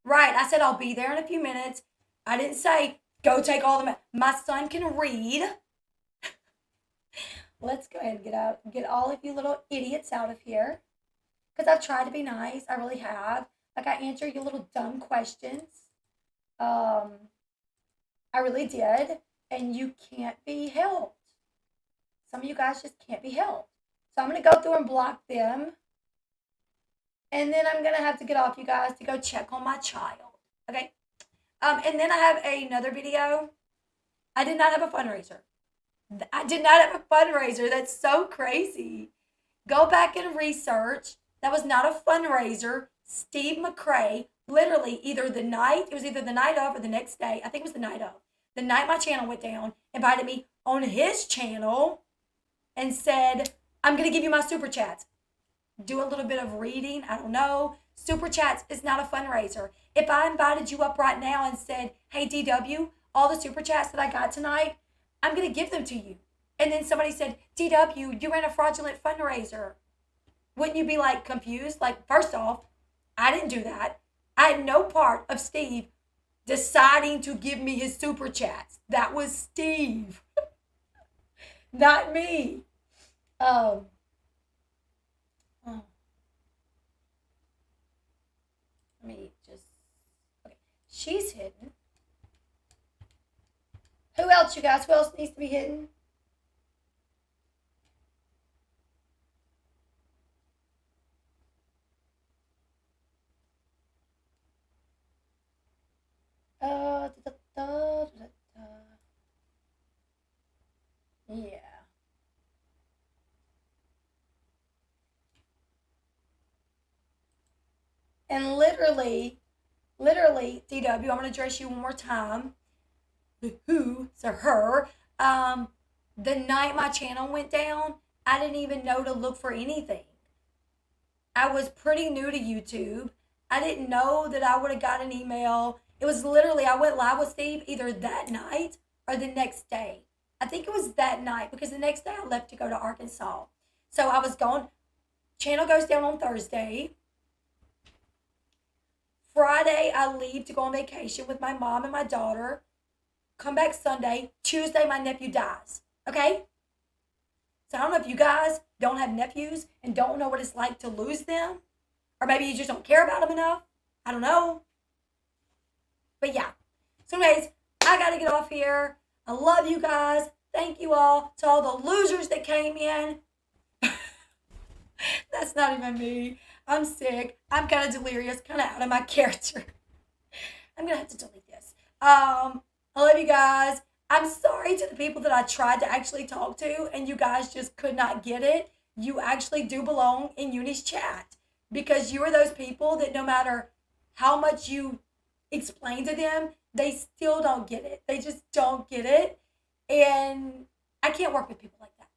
Right, I said I'll be there in a few minutes. I didn't say go take all the. My son can read. Let's go ahead and get all of you little idiots out of here. Because I've tried to be nice. I really have. Like I answer your little dumb questions. I really did. And you can't be helped. Some of you guys just can't be helped. So I'm going to go through and block them. And then I'm going to have to get off, you guys, to go check on my child. Okay? And then I have another video. I did not have a fundraiser. I did not have a fundraiser. That's so crazy. Go back and research. That was not a fundraiser. Steve Mckee, literally it was either the night of or the next day. I think it was the night of. The night my channel went down, invited me on his channel and said, I'm going to give you my super chats. Do a little bit of reading. I don't know. Super chats is not a fundraiser. If I invited you up right now and said, hey, DW, all the super chats that I got tonight, I'm going to give them to you. And then somebody said, DW, you ran a fraudulent fundraiser. Wouldn't you be like confused? Like, first off, I didn't do that. I had no part of Steve deciding to give me his super chats. That was Steve, not me. Let me just, okay. She's hidden. Who else, you guys? Who else needs to be hidden? Yeah. And literally, DW, I'm going to address you one more time. The who, so her. The night my channel went down, I didn't even know to look for anything. I was pretty new to YouTube. I didn't know that I would have got an email. It was literally, I went live with Steve either that night or the next day. I think it was that night because the next day I left to go to Arkansas. So I was going, channel goes down on Thursday. Friday, I leave to go on vacation with my mom and my daughter. Come back Sunday. Tuesday, my nephew dies. Okay? So I don't know if you guys don't have nephews and don't know what it's like to lose them. Or maybe you just don't care about them enough. I don't know. But yeah. So anyways, I got to get off here. I love you guys. Thank you all to all the losers that came in. That's not even me. I'm sick. I'm kind of delirious, kind of out of my character. I'm going to have to delete this. I love you guys. I'm sorry to the people that I tried to actually talk to and you guys just could not get it. You actually do belong in Uni's chat because you are those people that no matter how much you explain to them, they still don't get it. They just don't get it. And I can't work with people like that.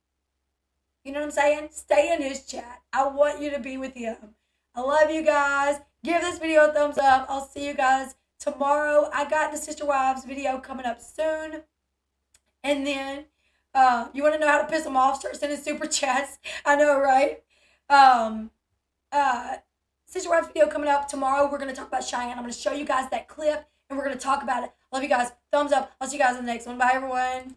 You know what I'm saying? Stay in his chat. I want you to be with him. I love you guys. Give this video a thumbs up. I'll see you guys tomorrow. I got the Sister Wives video coming up soon. And then, you want to know how to piss them off? Start sending super chats. I know, right? Sister Wives video coming up tomorrow. We're going to talk about Cheyenne. I'm going to show you guys that clip, and we're going to talk about it. Love you guys. Thumbs up. I'll see you guys in the next one. Bye, everyone.